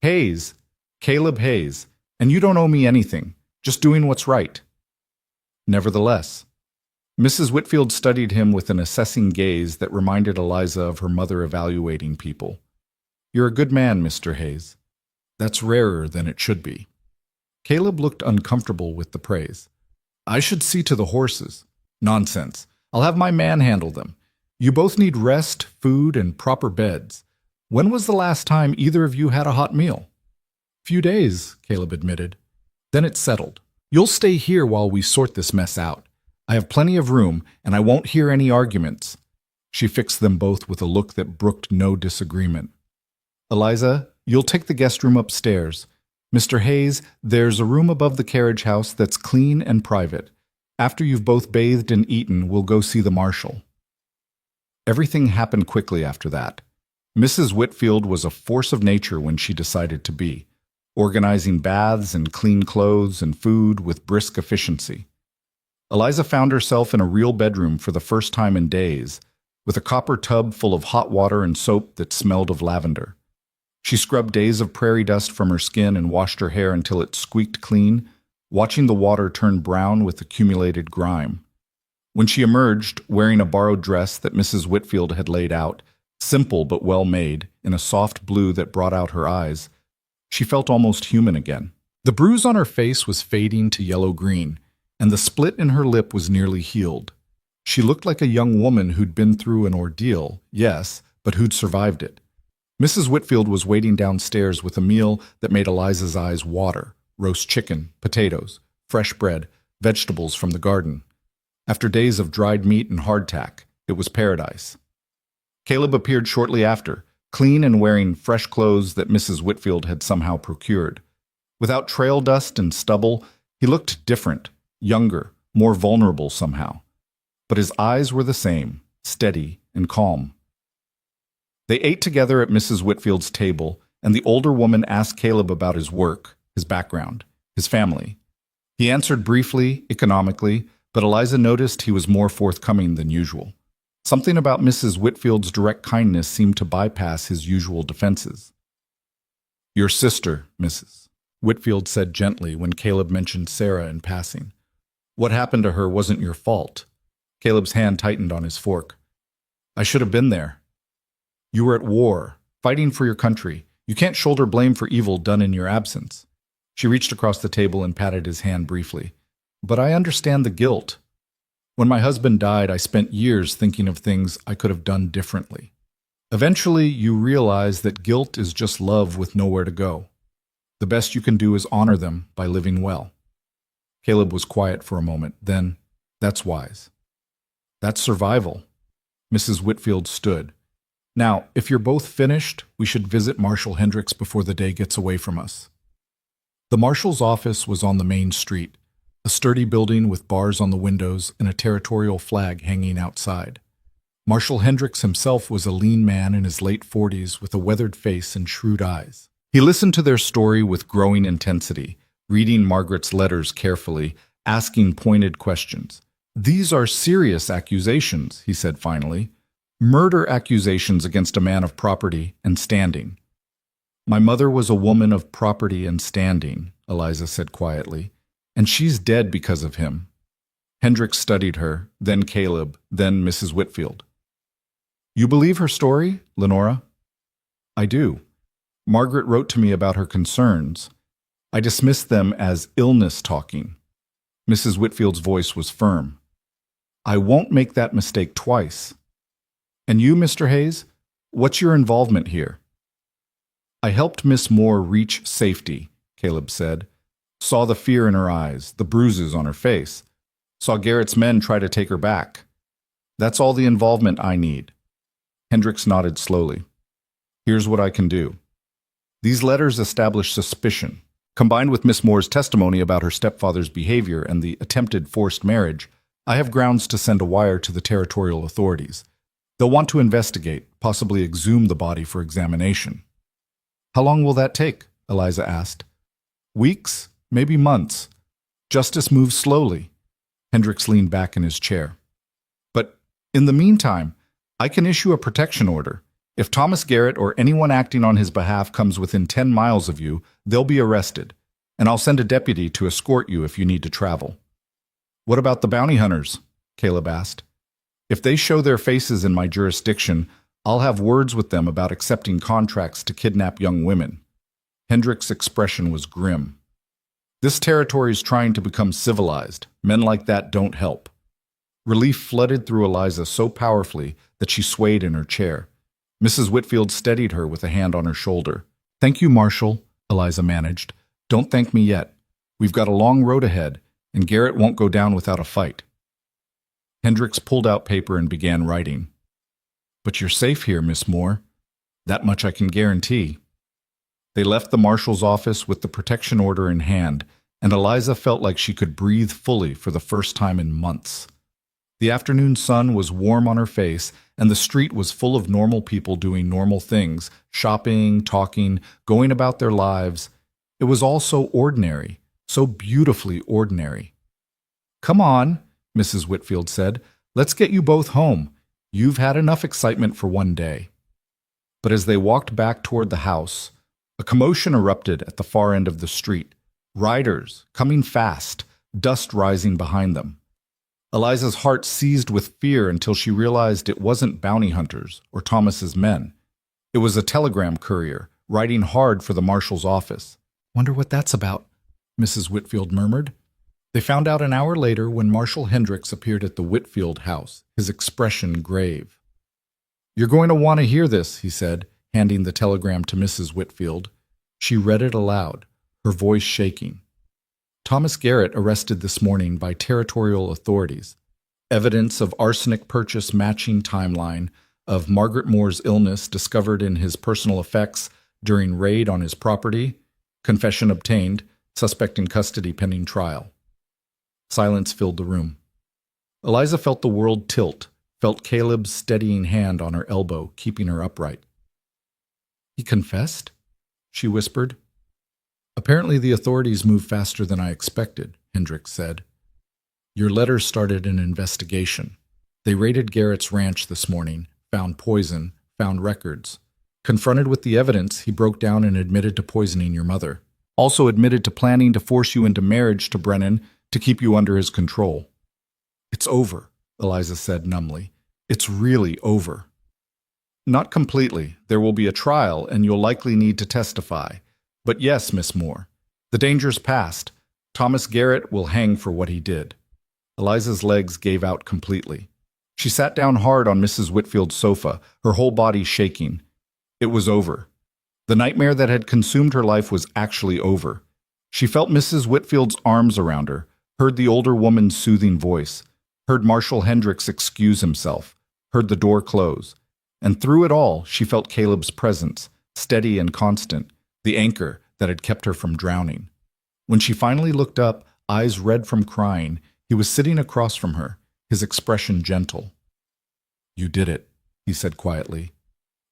Hayes, Caleb Hayes, and you don't owe me anything, just doing what's right. Nevertheless, Mrs. Whitfield studied him with an assessing gaze that reminded Eliza of her mother evaluating people. You're a good man, Mr. Hayes. That's rarer than it should be. Caleb looked uncomfortable with the praise. I should see to the horses. Nonsense. I'll have my man handle them. You both need rest, food, and proper beds. When was the last time either of you had a hot meal? Few days, Caleb admitted. Then it's settled. You'll stay here while we sort this mess out. I have plenty of room, and I won't hear any arguments. She fixed them both with a look that brooked no disagreement. Eliza, you'll take the guest room upstairs. Mr. Hayes, there's a room above the carriage house that's clean and private. After you've both bathed and eaten, we'll go see the marshal. Everything happened quickly after that. Mrs. Whitfield was a force of nature when she decided to be, organizing baths and clean clothes and food with brisk efficiency. Eliza found herself in a real bedroom for the first time in days, with a copper tub full of hot water and soap that smelled of lavender. She scrubbed days of prairie dust from her skin and washed her hair until it squeaked clean, watching the water turn brown with accumulated grime. When she emerged, wearing a borrowed dress that Mrs. Whitfield had laid out, simple but well made, in a soft blue that brought out her eyes, she felt almost human again. The bruise on her face was fading to yellow-green, and the split in her lip was nearly healed. She looked like a young woman who'd been through an ordeal, yes, but who'd survived it. Mrs. Whitfield was waiting downstairs with a meal that made Eliza's eyes water: roast chicken, potatoes, fresh bread, vegetables from the garden. After days of dried meat and hardtack, it was paradise. Caleb appeared shortly after, clean and wearing fresh clothes that Mrs. Whitfield had somehow procured. Without trail dust and stubble, he looked different, younger, more vulnerable somehow. But his eyes were the same, steady and calm. They ate together at Mrs. Whitfield's table, and the older woman asked Caleb about his work, his background, his family. He answered briefly, economically, but Eliza noticed he was more forthcoming than usual. Something about Mrs. Whitfield's direct kindness seemed to bypass his usual defenses. Your sister, Mrs. Whitfield said gently when Caleb mentioned Sarah in passing. What happened to her wasn't your fault. Caleb's hand tightened on his fork. I should have been there. You were at war, fighting for your country. You can't shoulder blame for evil done in your absence. She reached across the table and patted his hand briefly. But I understand the guilt. When my husband died, I spent years thinking of things I could have done differently. Eventually, you realize that guilt is just love with nowhere to go. The best you can do is honor them by living well. Caleb was quiet for a moment. Then, that's wise. That's survival. Mrs. Whitfield stood. Now, if you're both finished, we should visit Marshal Hendricks before the day gets away from us. The marshal's office was on the main street, a sturdy building with bars on the windows and a territorial flag hanging outside. Marshal Hendricks himself was a lean man in his late 40s with a weathered face and shrewd eyes. He listened to their story with growing intensity, reading Margaret's letters carefully, asking pointed questions. These are serious accusations, he said finally. Murder accusations against a man of property and standing. My mother was a woman of property and standing, Eliza said quietly, and she's dead because of him. Hendricks studied her, then Caleb, then Mrs. Whitfield. You believe her story, Lenora? I do. Margaret wrote to me about her concerns. I dismissed them as illness talking. Mrs. Whitfield's voice was firm. I won't make that mistake twice. And you, Mr. Hayes, what's your involvement here? I helped Miss Moore reach safety, Caleb said. Saw the fear in her eyes, the bruises on her face. Saw Garrett's men try to take her back. That's all the involvement I need. Hendricks nodded slowly. Here's what I can do. These letters establish suspicion. Combined with Miss Moore's testimony about her stepfather's behavior and the attempted forced marriage, I have grounds to send a wire to the territorial authorities. They'll want to investigate, possibly exhume the body for examination. How long will that take? Eliza asked. Weeks, maybe months. Justice moves slowly. Hendricks leaned back in his chair. But in the meantime, I can issue a protection order. If Thomas Garrett or anyone acting on his behalf comes within 10 miles of you, they'll be arrested, and I'll send a deputy to escort you if you need to travel. What about the bounty hunters? Caleb asked. If they show their faces in my jurisdiction, I'll have words with them about accepting contracts to kidnap young women. Hendricks' expression was grim. This territory is trying to become civilized. Men like that don't help. Relief flooded through Eliza so powerfully that she swayed in her chair. Mrs. Whitfield steadied her with a hand on her shoulder. Thank you, Marshal, Eliza managed. Don't thank me yet. We've got a long road ahead, and Garrett won't go down without a fight. Hendricks pulled out paper and began writing. But you're safe here, Miss Moore. That much I can guarantee. They left the marshal's office with the protection order in hand, and Eliza felt like she could breathe fully for the first time in months. The afternoon sun was warm on her face, and the street was full of normal people doing normal things, shopping, talking, going about their lives. It was all so ordinary, so beautifully ordinary. Come on, Mrs. Whitfield said. Let's get you both home. You've had enough excitement for one day. But as they walked back toward the house, a commotion erupted at the far end of the street. Riders, coming fast, dust rising behind them. Eliza's heart seized with fear until she realized it wasn't bounty hunters or Thomas's men. It was a telegram courier, riding hard for the marshal's office. Wonder what that's about, Mrs. Whitfield murmured. They found out an hour later when Marshal Hendricks appeared at the Whitfield house, his expression grave. You're going to want to hear this, he said, handing the telegram to Mrs. Whitfield. She read it aloud, her voice shaking. Thomas Garrett arrested this morning by territorial authorities. Evidence of arsenic purchase matching timeline of Margaret Moore's illness discovered in his personal effects during raid on his property. Confession obtained. Suspect in custody pending trial. Silence filled the room. Eliza felt the world tilt, felt Caleb's steadying hand on her elbow, keeping her upright. He confessed? She whispered. Apparently the authorities moved faster than I expected, Hendricks said. Your letters started an investigation. They raided Garrett's ranch this morning, found poison, found records. Confronted with the evidence, he broke down and admitted to poisoning your mother. Also admitted to planning to force you into marriage to Brennan to keep you under his control. It's over, Eliza said numbly. It's really over. Not completely. There will be a trial, and you'll likely need to testify. But yes, Miss Moore, the danger's past. Thomas Garrett will hang for what he did. Eliza's legs gave out completely. She sat down hard on Mrs. Whitfield's sofa, her whole body shaking. It was over. The nightmare that had consumed her life was actually over. She felt Mrs. Whitfield's arms around her, heard the older woman's soothing voice, heard Marshal Hendricks excuse himself, heard the door close. And through it all, she felt Caleb's presence, steady and constant, the anchor that had kept her from drowning. When she finally looked up, eyes red from crying, he was sitting across from her, his expression gentle. You did it, he said quietly.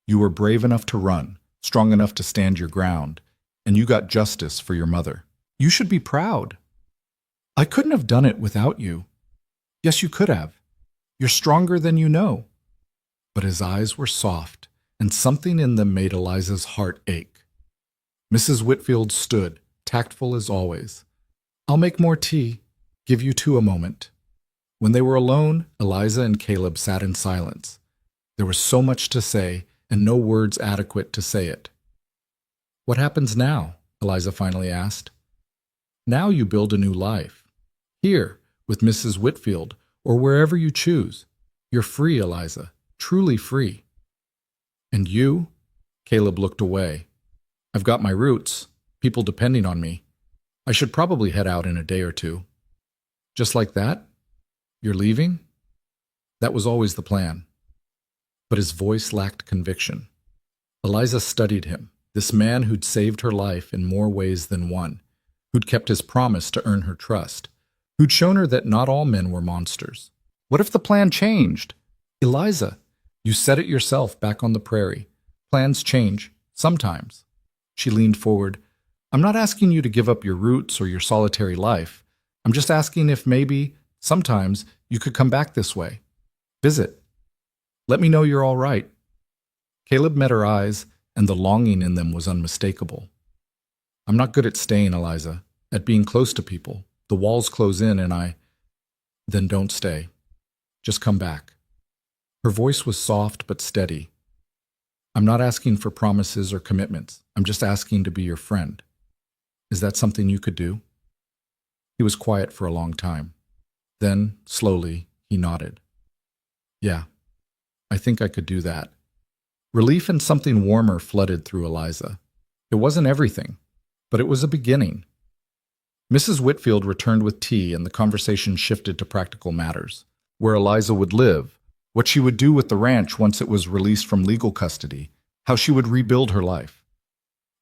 You were brave enough to run, strong enough to stand your ground, and you got justice for your mother. You should be proud. I couldn't have done it without you. Yes, you could have. You're stronger than you know. But his eyes were soft, and something in them made Eliza's heart ache. Mrs. Whitfield stood, tactful as always. I'll make more tea. Give you two a moment. When they were alone, Eliza and Caleb sat in silence. There was so much to say, and no words adequate to say it. What happens now? Eliza finally asked. Now you build a new life. Here, with Mrs. Whitfield, or wherever you choose. You're free, Eliza, truly free. And you? Caleb looked away. I've got my roots, people depending on me. I should probably head out in a day or two. Just like that? You're leaving? That was always the plan. But his voice lacked conviction. Eliza studied him, this man who'd saved her life in more ways than one, who'd kept his promise to earn her trust, who'd shown her that not all men were monsters. What if the plan changed? Eliza, you said it yourself back on the prairie. Plans change, sometimes. She leaned forward. I'm not asking you to give up your roots or your solitary life. I'm just asking if maybe, sometimes, you could come back this way. Visit. Let me know you're all right. Caleb met her eyes, and the longing in them was unmistakable. I'm not good at staying, Eliza, at being close to people. The walls close in and Then don't stay. Just come back. Her voice was soft but steady. I'm not asking for promises or commitments. I'm just asking to be your friend. Is that something you could do? He was quiet for a long time. Then, slowly, he nodded. Yeah, I think I could do that. Relief and something warmer flooded through Eliza. It wasn't everything, but it was a beginning. Mrs. Whitfield returned with tea, and the conversation shifted to practical matters. Where Eliza would live, what she would do with the ranch once it was released from legal custody, how she would rebuild her life.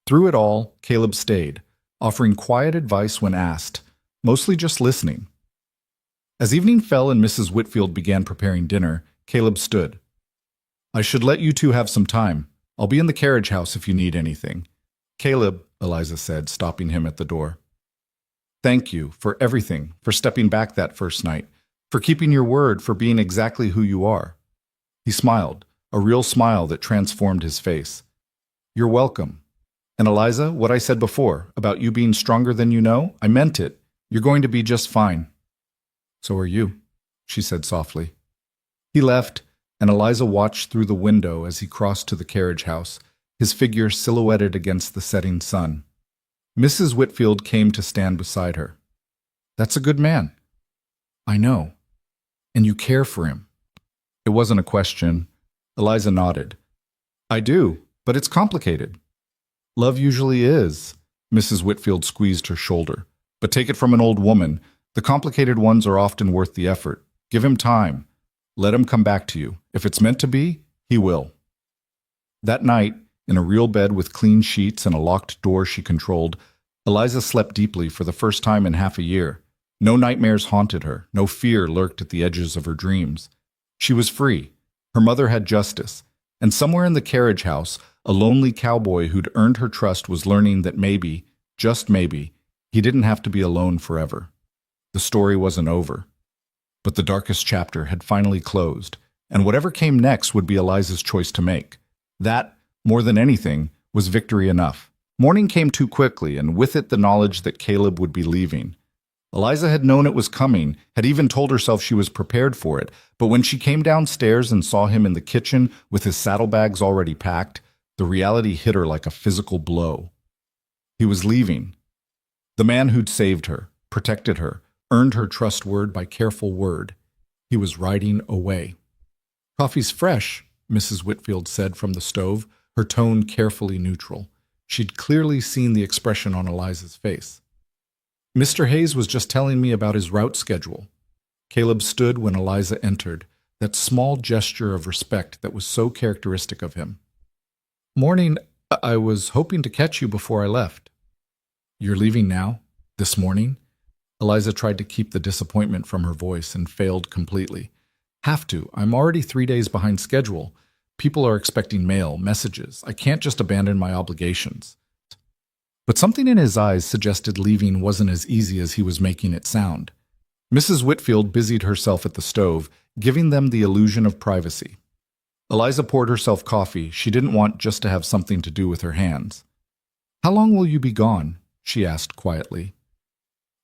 Through it all, Caleb stayed, offering quiet advice when asked, mostly just listening. As evening fell and Mrs. Whitfield began preparing dinner, Caleb stood. I should let you two have some time. I'll be in the carriage house if you need anything. Caleb, Eliza said, stopping him at the door. Thank you for everything, for stepping back that first night, for keeping your word, for being exactly who you are. He smiled, a real smile that transformed his face. You're welcome. And Eliza, what I said before, about you being stronger than you know, I meant it. You're going to be just fine. So are you, she said softly. He left, and Eliza watched through the window as he crossed to the carriage house, his figure silhouetted against the setting sun. Mrs. Whitfield came to stand beside her. That's a good man. I know. And you care for him. It wasn't a question. Eliza nodded. I do, but it's complicated. Love usually is. Mrs. Whitfield squeezed her shoulder. But take it from an old woman. The complicated ones are often worth the effort. Give him time. Let him come back to you. If it's meant to be, he will. That night, in a real bed with clean sheets and a locked door she controlled, Eliza slept deeply for the first time in half a year. No nightmares haunted her. No fear lurked at the edges of her dreams. She was free. Her mother had justice. And somewhere in the carriage house, a lonely cowboy who'd earned her trust was learning that maybe, just maybe, he didn't have to be alone forever. The story wasn't over. But the darkest chapter had finally closed, and whatever came next would be Eliza's choice to make. That, more than anything, was victory enough. Morning came too quickly, and with it the knowledge that Caleb would be leaving. Eliza had known it was coming, had even told herself she was prepared for it, but when she came downstairs and saw him in the kitchen with his saddlebags already packed, the reality hit her like a physical blow. He was leaving. The man who'd saved her, protected her, earned her trust word by careful word. He was riding away. Coffee's fresh, Mrs. Whitfield said from the stove, her tone carefully neutral. She'd clearly seen the expression on Eliza's face. Mr. Hayes was just telling me about his route schedule. Caleb stood when Eliza entered, that small gesture of respect that was so characteristic of him. Morning, I was hoping to catch you before I left. You're leaving now? This morning? Eliza tried to keep the disappointment from her voice and failed completely. Have to. I'm already 3 days behind schedule. People are expecting mail, messages. I can't just abandon my obligations. But something in his eyes suggested leaving wasn't as easy as he was making it sound. Mrs. Whitfield busied herself at the stove, giving them the illusion of privacy. Eliza poured herself coffee. She didn't want just to have something to do with her hands. "How long will you be gone?" she asked quietly.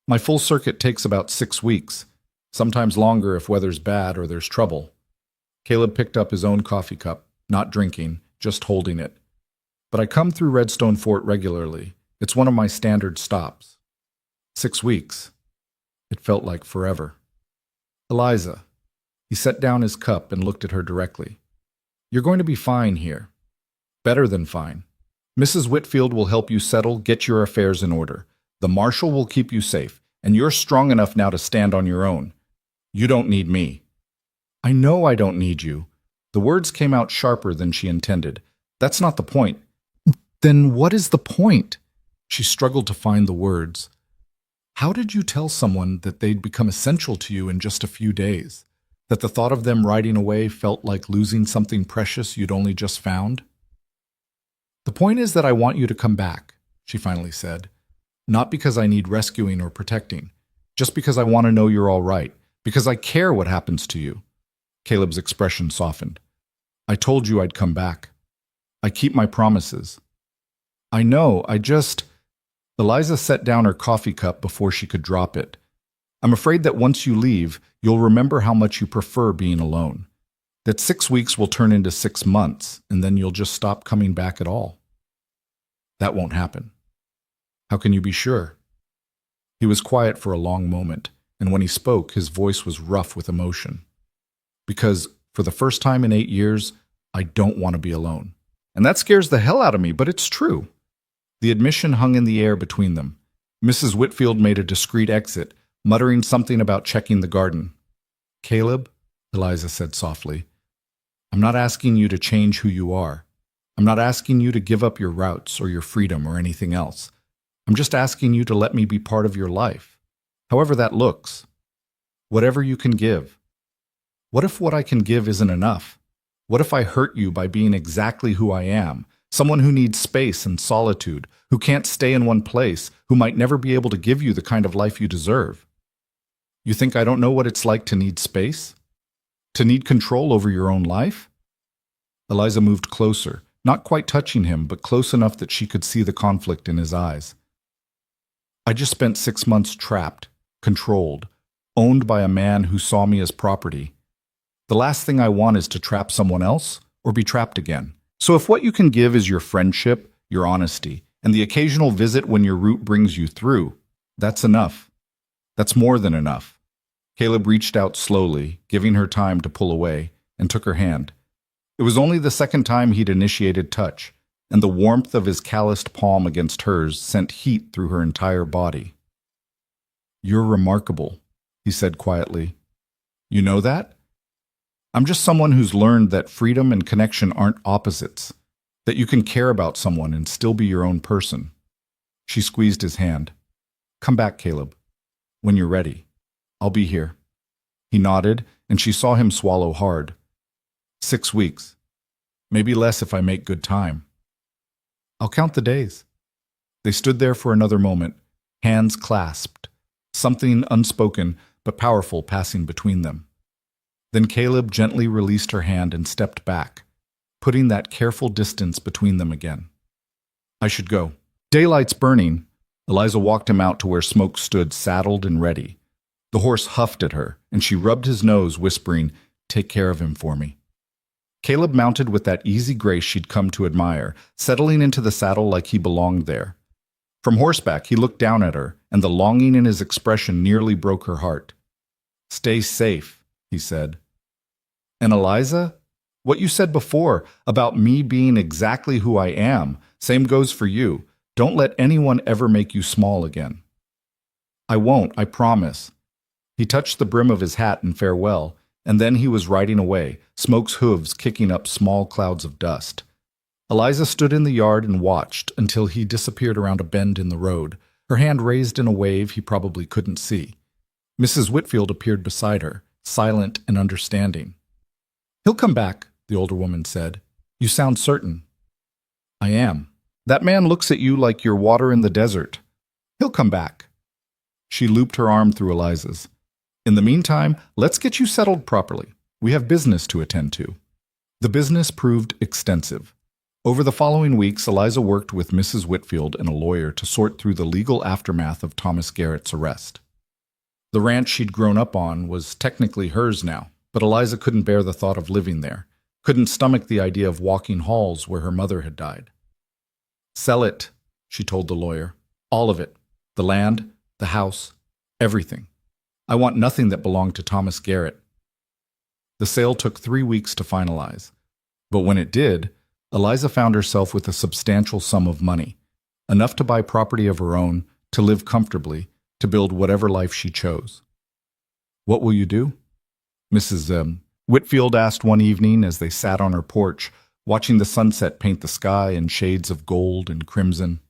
"My full circuit takes about 6 weeks, sometimes longer if weather's bad or there's trouble." Caleb picked up his own coffee cup, not drinking, just holding it. "But I come through Redstone Fort regularly. It's one of my standard stops." 6 weeks. It felt like forever. "Eliza." He set down his cup and looked at her directly. "You're going to be fine here. Better than fine. Mrs. Whitfield will help you settle, get your affairs in order. The marshal will keep you safe, and you're strong enough now to stand on your own. You don't need me." "I know I don't need you." The words came out sharper than she intended. "That's not the point." "Then what is the point?" She struggled to find the words. "How did you tell someone that they'd become essential to you in just a few days? That the thought of them riding away felt like losing something precious you'd only just found?" "The point is that I want you to come back," she finally said. "Not because I need rescuing or protecting. Just because I want to know you're all right. Because I care what happens to you." Caleb's expression softened. "I told you I'd come back. I keep my promises." "I know, I just—" Eliza set down her coffee cup before she could drop it. "I'm afraid that once you leave, you'll remember how much you prefer being alone. That 6 weeks will turn into 6 months, and then you'll just stop coming back at all." "That won't happen." "How can you be sure?" He was quiet for a long moment, and when he spoke, his voice was rough with emotion. "Because, for the first time in 8 years, I don't want to be alone. And that scares the hell out of me, but it's true." The admission hung in the air between them. Mrs. Whitfield made a discreet exit, muttering something about checking the garden. "Caleb," Eliza said softly, "I'm not asking you to change who you are. I'm not asking you to give up your routes or your freedom or anything else. I'm just asking you to let me be part of your life, however that looks. Whatever you can give. What if what I can give isn't enough? What if I hurt you by being exactly who I am? Someone who needs space and solitude, who can't stay in one place, who might never be able to give you the kind of life you deserve. You think I don't know what it's like to need space? To need control over your own life?" Eliza moved closer, not quite touching him, but close enough that she could see the conflict in his eyes. "I just spent 6 months trapped, controlled, owned by a man who saw me as property. The last thing I want is to trap someone else or be trapped again. So if what you can give is your friendship, your honesty, and the occasional visit when your route brings you through, that's enough. That's more than enough." Caleb reached out slowly, giving her time to pull away, and took her hand. It was only the second time he'd initiated touch, and the warmth of his calloused palm against hers sent heat through her entire body. "You're remarkable," he said quietly. "You know that? I'm just someone who's learned that freedom and connection aren't opposites, that you can care about someone and still be your own person." She squeezed his hand. "Come back, Caleb. When you're ready. I'll be here." He nodded, and she saw him swallow hard. 6 weeks. Maybe less if I make good time. "I'll count the days." They stood there for another moment, hands clasped, something unspoken but powerful passing between them. Then Caleb gently released her hand and stepped back, putting that careful distance between them again. "I should go. Daylight's burning." Eliza walked him out to where Smoke stood saddled and ready. The horse huffed at her, and she rubbed his nose, whispering, "Take care of him for me." Caleb mounted with that easy grace she'd come to admire, settling into the saddle like he belonged there. From horseback, he looked down at her, and the longing in his expression nearly broke her heart. "Stay safe," he said. "And Eliza, what you said before about me being exactly who I am, same goes for you. Don't let anyone ever make you small again." "I won't, I promise." He touched the brim of his hat in farewell, and then he was riding away, Smoke's hooves kicking up small clouds of dust. Eliza stood in the yard and watched until he disappeared around a bend in the road, her hand raised in a wave he probably couldn't see. Mrs. Whitfield appeared beside her, silent and understanding. "He'll come back," the older woman said. "You sound certain." "I am. That man looks at you like you're water in the desert. He'll come back." She looped her arm through Eliza's. In the meantime, let's get you settled properly. We have business to attend to." The business proved extensive. Over the following weeks, Eliza worked with Mrs. Whitfield and a lawyer to sort through the legal aftermath of Thomas Garrett's arrest. The ranch she'd grown up on was technically hers now, but Eliza couldn't bear the thought of living there, couldn't stomach the idea of walking halls where her mother had died. "Sell it," she told the lawyer. "All of it. The land, the house, everything. I want nothing that belonged to Thomas Garrett." The sale took 3 weeks to finalize, but when it did, Eliza found herself with a substantial sum of money, enough to buy property of her own, to live comfortably, to build whatever life she chose. "What will you do?" Mrs. Whitfield asked one evening as they sat on her porch, watching the sunset paint the sky in shades of gold and crimson.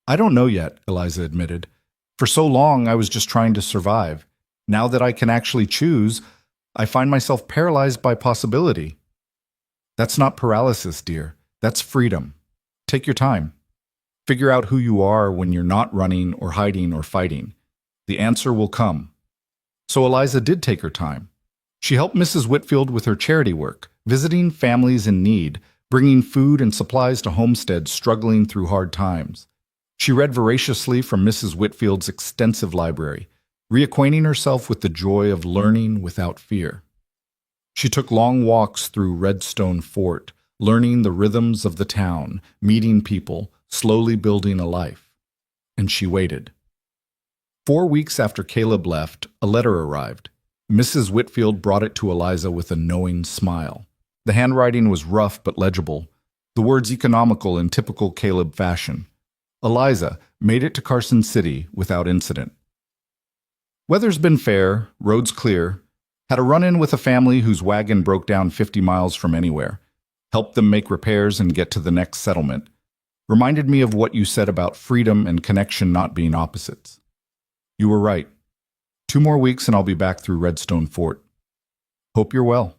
"I don't know yet," Eliza admitted. "For so long I was just trying to survive. Now that I can actually choose, I find myself paralyzed by possibility." "That's not paralysis, dear. That's freedom. Take your time. Figure out who you are when you're not running or hiding or fighting. The answer will come." So Eliza did take her time. She helped Mrs. Whitfield with her charity work, visiting families in need, bringing food and supplies to homesteads struggling through hard times. She read voraciously from Mrs. Whitfield's extensive library, reacquainting herself with the joy of learning without fear. She took long walks through Redstone Fort, learning the rhythms of the town, meeting people, slowly building a life. And she waited. 4 weeks after Caleb left, a letter arrived. Mrs. Whitfield brought it to Eliza with a knowing smile. The handwriting was rough but legible, the words economical in typical Caleb fashion. Eliza made it to Carson City without incident. "Weather's been fair, roads clear. Had a run-in with a family whose wagon broke down 50 miles from anywhere. Helped them make repairs and get to the next settlement. Reminded me of what you said about freedom and connection not being opposites. You were right. 2 more weeks and I'll be back through Redstone Fort. Hope you're well."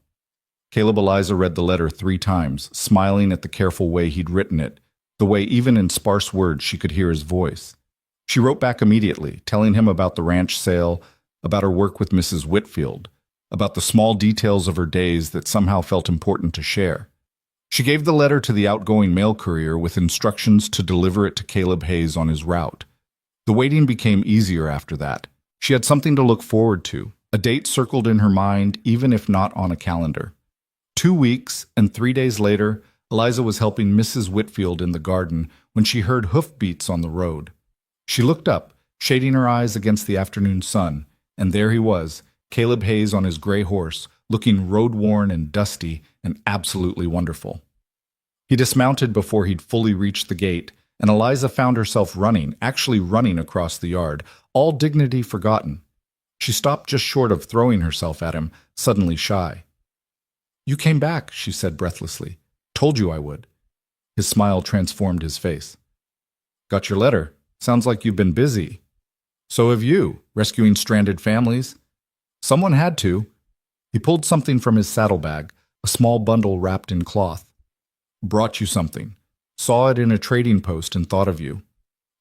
Caleb Eliza read the letter 3 times, smiling at the careful way he'd written it, the way even in sparse words she could hear his voice. She wrote back immediately, telling him about the ranch sale, about her work with Mrs. Whitfield, about the small details of her days that somehow felt important to share. She gave the letter to the outgoing mail courier with instructions to deliver it to Caleb Hayes on his route. The waiting became easier after that. She had something to look forward to, a date circled in her mind, even if not on a calendar. 2 weeks, and 3 days later, Eliza was helping Mrs. Whitfield in the garden when she heard hoofbeats on the road. She looked up, shading her eyes against the afternoon sun, and there he was, Caleb Hayes on his gray horse, looking road-worn and dusty and absolutely wonderful. He dismounted before he'd fully reached the gate, and Eliza found herself running, actually running across the yard, all dignity forgotten. She stopped just short of throwing herself at him, suddenly shy. "You came back," she said breathlessly. "Told you I would." His smile transformed his face. "Got your letter. Sounds like you've been busy." "So have you, rescuing stranded families." "Someone had to." He pulled something from his saddlebag, a small bundle wrapped in cloth. "Brought you something. Saw it in a trading post and thought of you."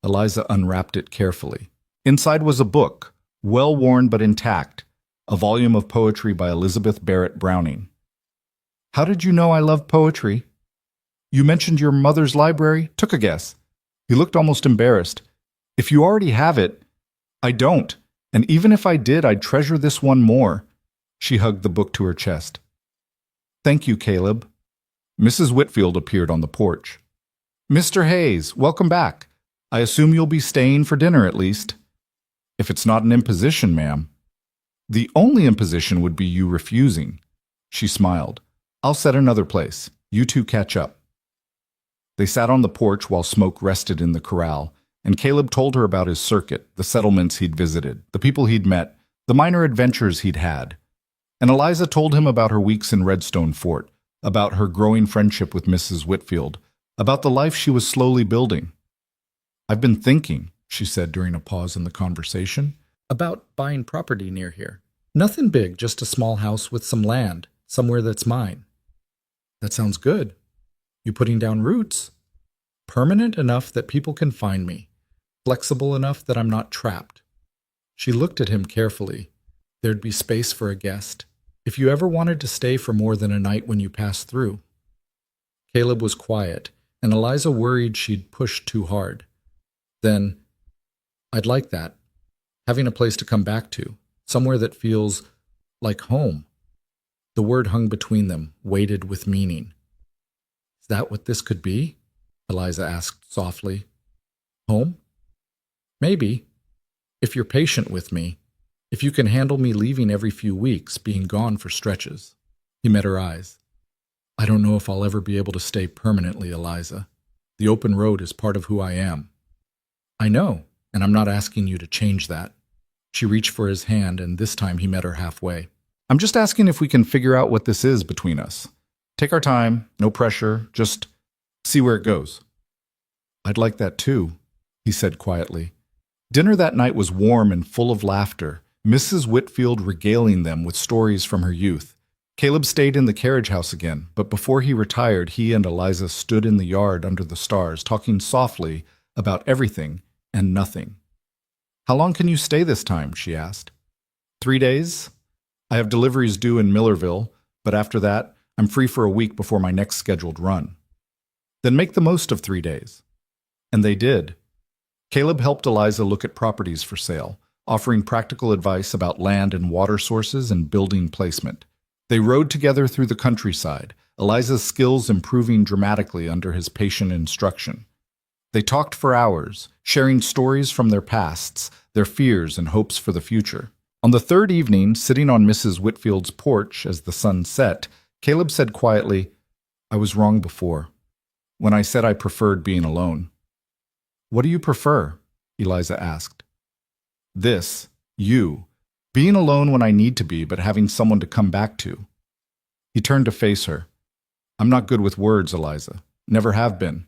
Eliza unwrapped it carefully. Inside was a book, well-worn but intact, a volume of poetry by Elizabeth Barrett Browning. "How did you know I love poetry?" "You mentioned your mother's library. Took a guess." He looked almost embarrassed. "If you already have it—" "I don't, and even if I did, I'd treasure this one more." She hugged the book to her chest. "Thank you, Caleb." Mrs. Whitfield appeared on the porch. "Mr. Hayes, welcome back. I assume you'll be staying for dinner at least." "If it's not an imposition, ma'am." "The only imposition would be you refusing." She smiled. "I'll set another place. You two catch up." They sat on the porch while smoke rested in the corral, and Caleb told her about his circuit, the settlements he'd visited, the people he'd met, the minor adventures he'd had. And Eliza told him about her weeks in Redstone Fort, about her growing friendship with Mrs. Whitfield, about the life she was slowly building. "I've been thinking," she said during a pause in the conversation, "about buying property near here. Nothing big, just a small house with some land, somewhere that's mine." "That sounds good. You putting down roots?" "Permanent enough that people can find me. Flexible enough that I'm not trapped." She looked at him carefully. There'd be space for a guest, if you ever wanted to stay for more than a night when you passed through. Caleb was quiet, and Eliza worried she'd pushed too hard. Then, I'd like that. Having a place to come back to, somewhere that feels like home. The word hung between them, weighted with meaning. Is that what this could be? Eliza asked softly. Home? Maybe. If you're patient with me, if you can handle me leaving every few weeks, being gone for stretches. He met her eyes. I don't know if I'll ever be able to stay permanently, Eliza. The open road is part of who I am. I know, and I'm not asking you to change that. She reached for his hand, and this time he met her halfway. I'm just asking if we can figure out what this is between us. Take our time, no pressure, just see where it goes. I'd like that too, he said quietly. Dinner that night was warm and full of laughter, Mrs. Whitfield regaling them with stories from her youth. Caleb stayed in the carriage house again, but before he retired, he and Eliza stood in the yard under the stars, talking softly about everything and nothing. How long can you stay this time? She asked. 3 days? I have deliveries due in Millerville, but after that, I'm free for a week before my next scheduled run. Then make the most of 3 days. And they did. Caleb helped Eliza look at properties for sale, offering practical advice about land and water sources and building placement. They rode together through the countryside, Eliza's skills improving dramatically under his patient instruction. They talked for hours, sharing stories from their pasts, their fears and hopes for the future. On the third evening, sitting on Mrs. Whitfield's porch as the sun set, Caleb said quietly, I was wrong before, when I said I preferred being alone. What do you prefer? Eliza asked. This, you, being alone when I need to be, but having someone to come back to. He turned to face her. I'm not good with words, Eliza. Never have been.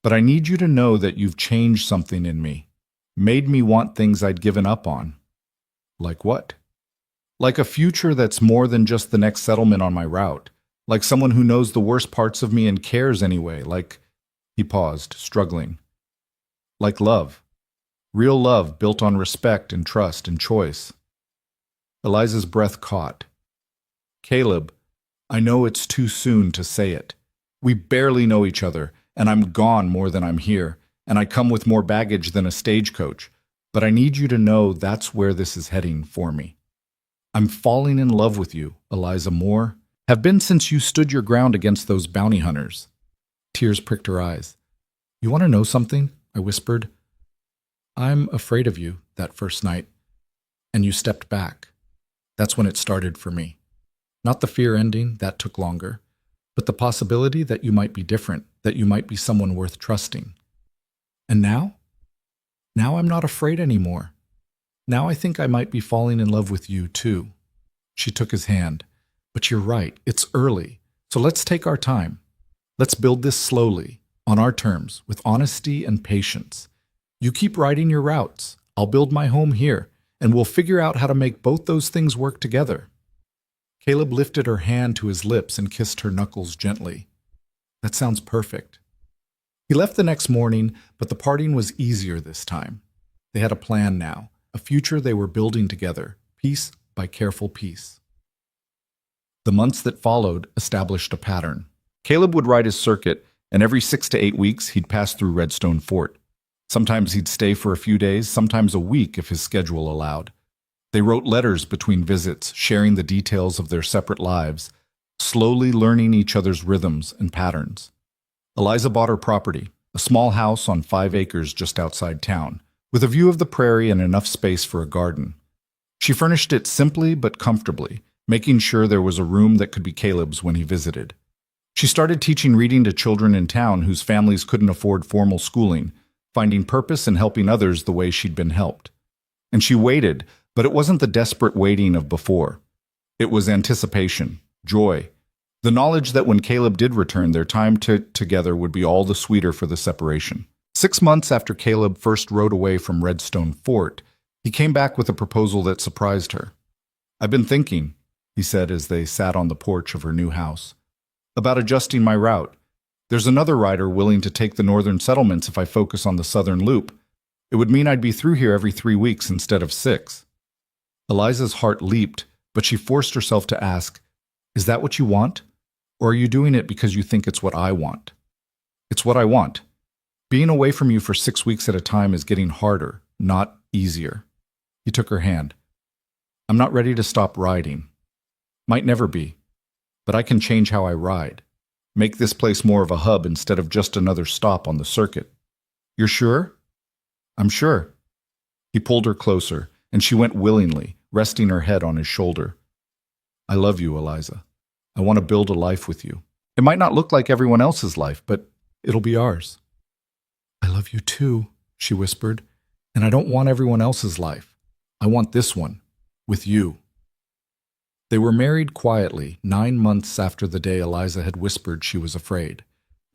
But I need you to know that you've changed something in me. Made me want things I'd given up on. Like what? Like a future that's more than just the next settlement on my route. Like someone who knows the worst parts of me and cares anyway. Like... He paused, struggling. Like love. Real love built on respect and trust and choice. Eliza's breath caught. Caleb, I know it's too soon to say it. We barely know each other, and I'm gone more than I'm here, and I come with more baggage than a stagecoach, but I need you to know that's where this is heading for me. I'm falling in love with you, Eliza Moore. Have been since you stood your ground against those bounty hunters. Tears pricked her eyes. You want to know something? I whispered. I'm afraid of you that first night, and you stepped back. That's when it started for me. Not the fear ending, that took longer, but the possibility that you might be different, that you might be someone worth trusting. And now? Now I'm not afraid anymore. Now I think I might be falling in love with you too. She took his hand. But you're right, it's early, so let's take our time. Let's build this slowly, on our terms, with honesty and patience. You keep riding your routes. I'll build my home here, and we'll figure out how to make both those things work together. Caleb lifted her hand to his lips and kissed her knuckles gently. That sounds perfect. He left the next morning, but the parting was easier this time. They had a plan now, a future they were building together, piece by careful piece. The months that followed established a pattern. Caleb would ride his circuit, and every 6 to 8 weeks he'd pass through Redstone Fort. Sometimes he'd stay for a few days, sometimes a week if his schedule allowed. They wrote letters between visits, sharing the details of their separate lives, slowly learning each other's rhythms and patterns. Eliza bought her property, a small house on 5 acres just outside town, with a view of the prairie and enough space for a garden. She furnished it simply but comfortably, making sure there was a room that could be Caleb's when he visited. She started teaching reading to children in town whose families couldn't afford formal schooling, finding purpose in helping others the way she'd been helped. And she waited, but it wasn't the desperate waiting of before. It was anticipation, joy, the knowledge that when Caleb did return, their time together would be all the sweeter for the separation. 6 months after Caleb first rode away from Redstone Fort, he came back with a proposal that surprised her. I've been thinking, he said as they sat on the porch of her new house, about adjusting my route. There's another rider willing to take the northern settlements if I focus on the southern loop. It would mean I'd be through here every 3 weeks instead of 6. Eliza's heart leaped, but she forced herself to ask, "Is that what you want? Or are you doing it because you think it's what I want?" "It's what I want. Being away from you for 6 weeks at a time is getting harder, not easier." He took her hand. "I'm not ready to stop riding. Might never be. But I can change how I ride. Make this place more of a hub instead of just another stop on the circuit." "You're sure?" "I'm sure." He pulled her closer, and she went willingly, resting her head on his shoulder. "I love you, Eliza. I want to build a life with you. It might not look like everyone else's life, but it'll be ours." "I love you too," she whispered, "and I don't want everyone else's life. I want this one, with you." They were married quietly 9 months after the day Eliza had whispered she was afraid.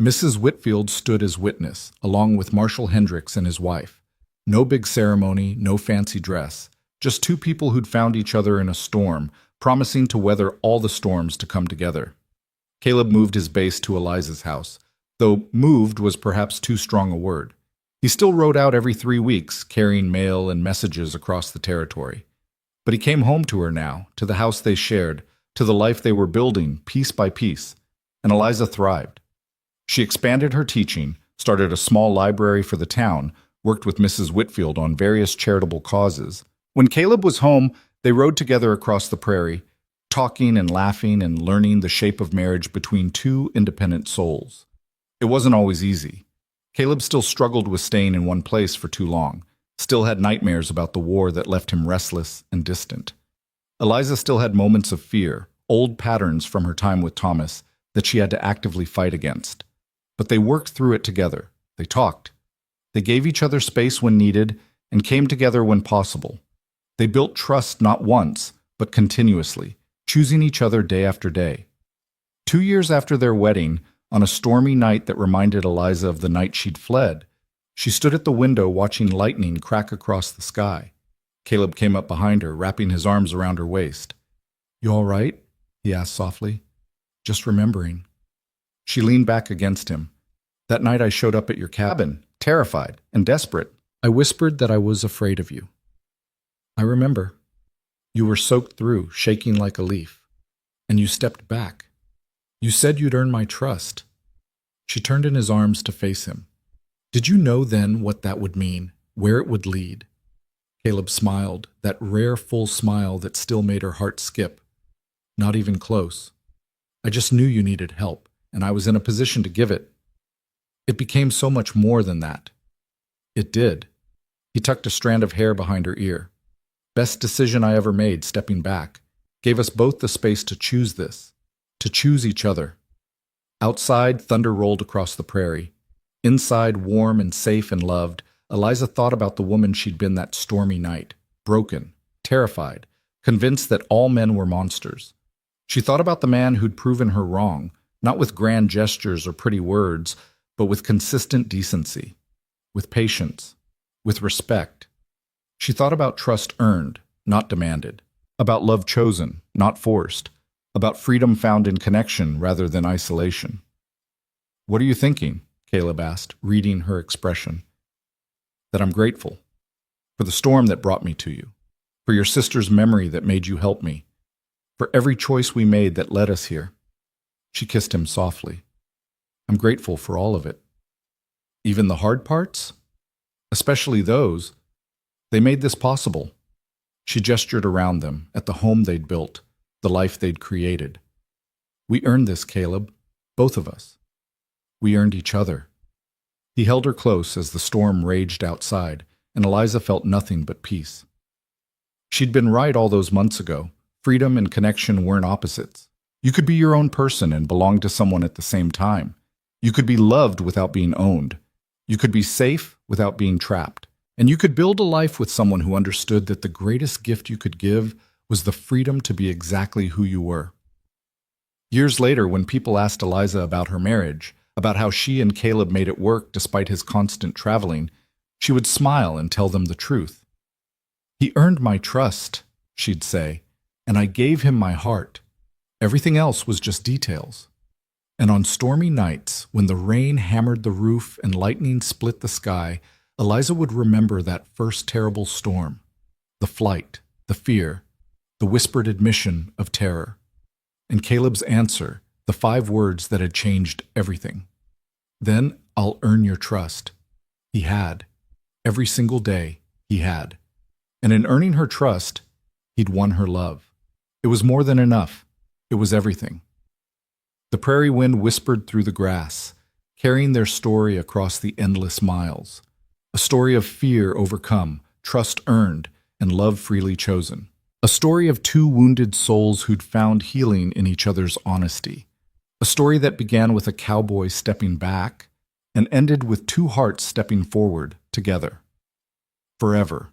Mrs. Whitfield stood as witness, along with Marshall Hendricks and his wife. No big ceremony, no fancy dress, just two people who'd found each other in a storm, promising to weather all the storms to come together. Caleb moved his base to Eliza's house, though moved was perhaps too strong a word. He still rode out every 3 weeks, carrying mail and messages across the territory. But he came home to her now, to the house they shared, to the life they were building, piece by piece, and Eliza thrived. She expanded her teaching, started a small library for the town, worked with Mrs. Whitfield on various charitable causes. When Caleb was home, they rode together across the prairie, talking and laughing and learning the shape of marriage between two independent souls. It wasn't always easy. Caleb still struggled with staying in one place for too long, still had nightmares about the war that left him restless and distant. Eliza still had moments of fear, old patterns from her time with Thomas that she had to actively fight against. But they worked through it together. They talked. They gave each other space when needed and came together when possible. They built trust not once, but continuously, choosing each other day after day. 2 years after their wedding, on a stormy night that reminded Eliza of the night she'd fled, she stood at the window watching lightning crack across the sky. Caleb came up behind her, wrapping his arms around her waist. "You all right?" he asked softly. "Just remembering." She leaned back against him. "That night I showed up at your cabin, terrified and desperate. I whispered that I was afraid of you. I remember. You were soaked through, shaking like a leaf. And you stepped back. You said you'd earn my trust." She turned in his arms to face him. "Did you know then what that would mean, where it would lead?" Caleb smiled, that rare full smile that still made her heart skip. "Not even close. I just knew you needed help, and I was in a position to give it. It became so much more than that." "It did." He tucked a strand of hair behind her ear. "Best decision I ever made, stepping back. Gave us both the space to choose this, to choose each other." Outside, thunder rolled across the prairie. Inside, warm and safe and loved, Eliza thought about the woman she'd been that stormy night, broken, terrified, convinced that all men were monsters. She thought about the man who'd proven her wrong, not with grand gestures or pretty words, but with consistent decency, with patience, with respect. She thought about trust earned, not demanded, about love chosen, not forced, about freedom found in connection rather than isolation. "What are you thinking?" Caleb asked, reading her expression. "That I'm grateful. For the storm that brought me to you. For your sister's memory that made you help me. For every choice we made that led us here." She kissed him softly. "I'm grateful for all of it." "Even the hard parts?" "Especially those. They made this possible." She gestured around them, at the home they'd built, the life they'd created. "We earned this, Caleb. Both of us. We earned each other." He held her close as the storm raged outside, and Eliza felt nothing but peace. She'd been right all those months ago. Freedom and connection weren't opposites. You could be your own person and belong to someone at the same time. You could be loved without being owned. You could be safe without being trapped. And you could build a life with someone who understood that the greatest gift you could give was the freedom to be exactly who you were. Years later, when people asked Eliza about her marriage, about how she and Caleb made it work despite his constant traveling, she would smile and tell them the truth. "He earned my trust," she'd say, "and I gave him my heart. Everything else was just details." And on stormy nights, when the rain hammered the roof and lightning split the sky, Eliza would remember that first terrible storm, the flight, the fear, the whispered admission of terror. And Caleb's answer, the 5 words that had changed everything. Then I'll earn your trust. He had. Every single day, he had. And in earning her trust, he'd won her love. It was more than enough. It was everything. The prairie wind whispered through the grass, carrying their story across the endless miles. A story of fear overcome, trust earned, and love freely chosen. A story of 2 wounded souls who'd found healing in each other's honesty. A story that began with a cowboy stepping back and ended with 2 hearts stepping forward together. Forever.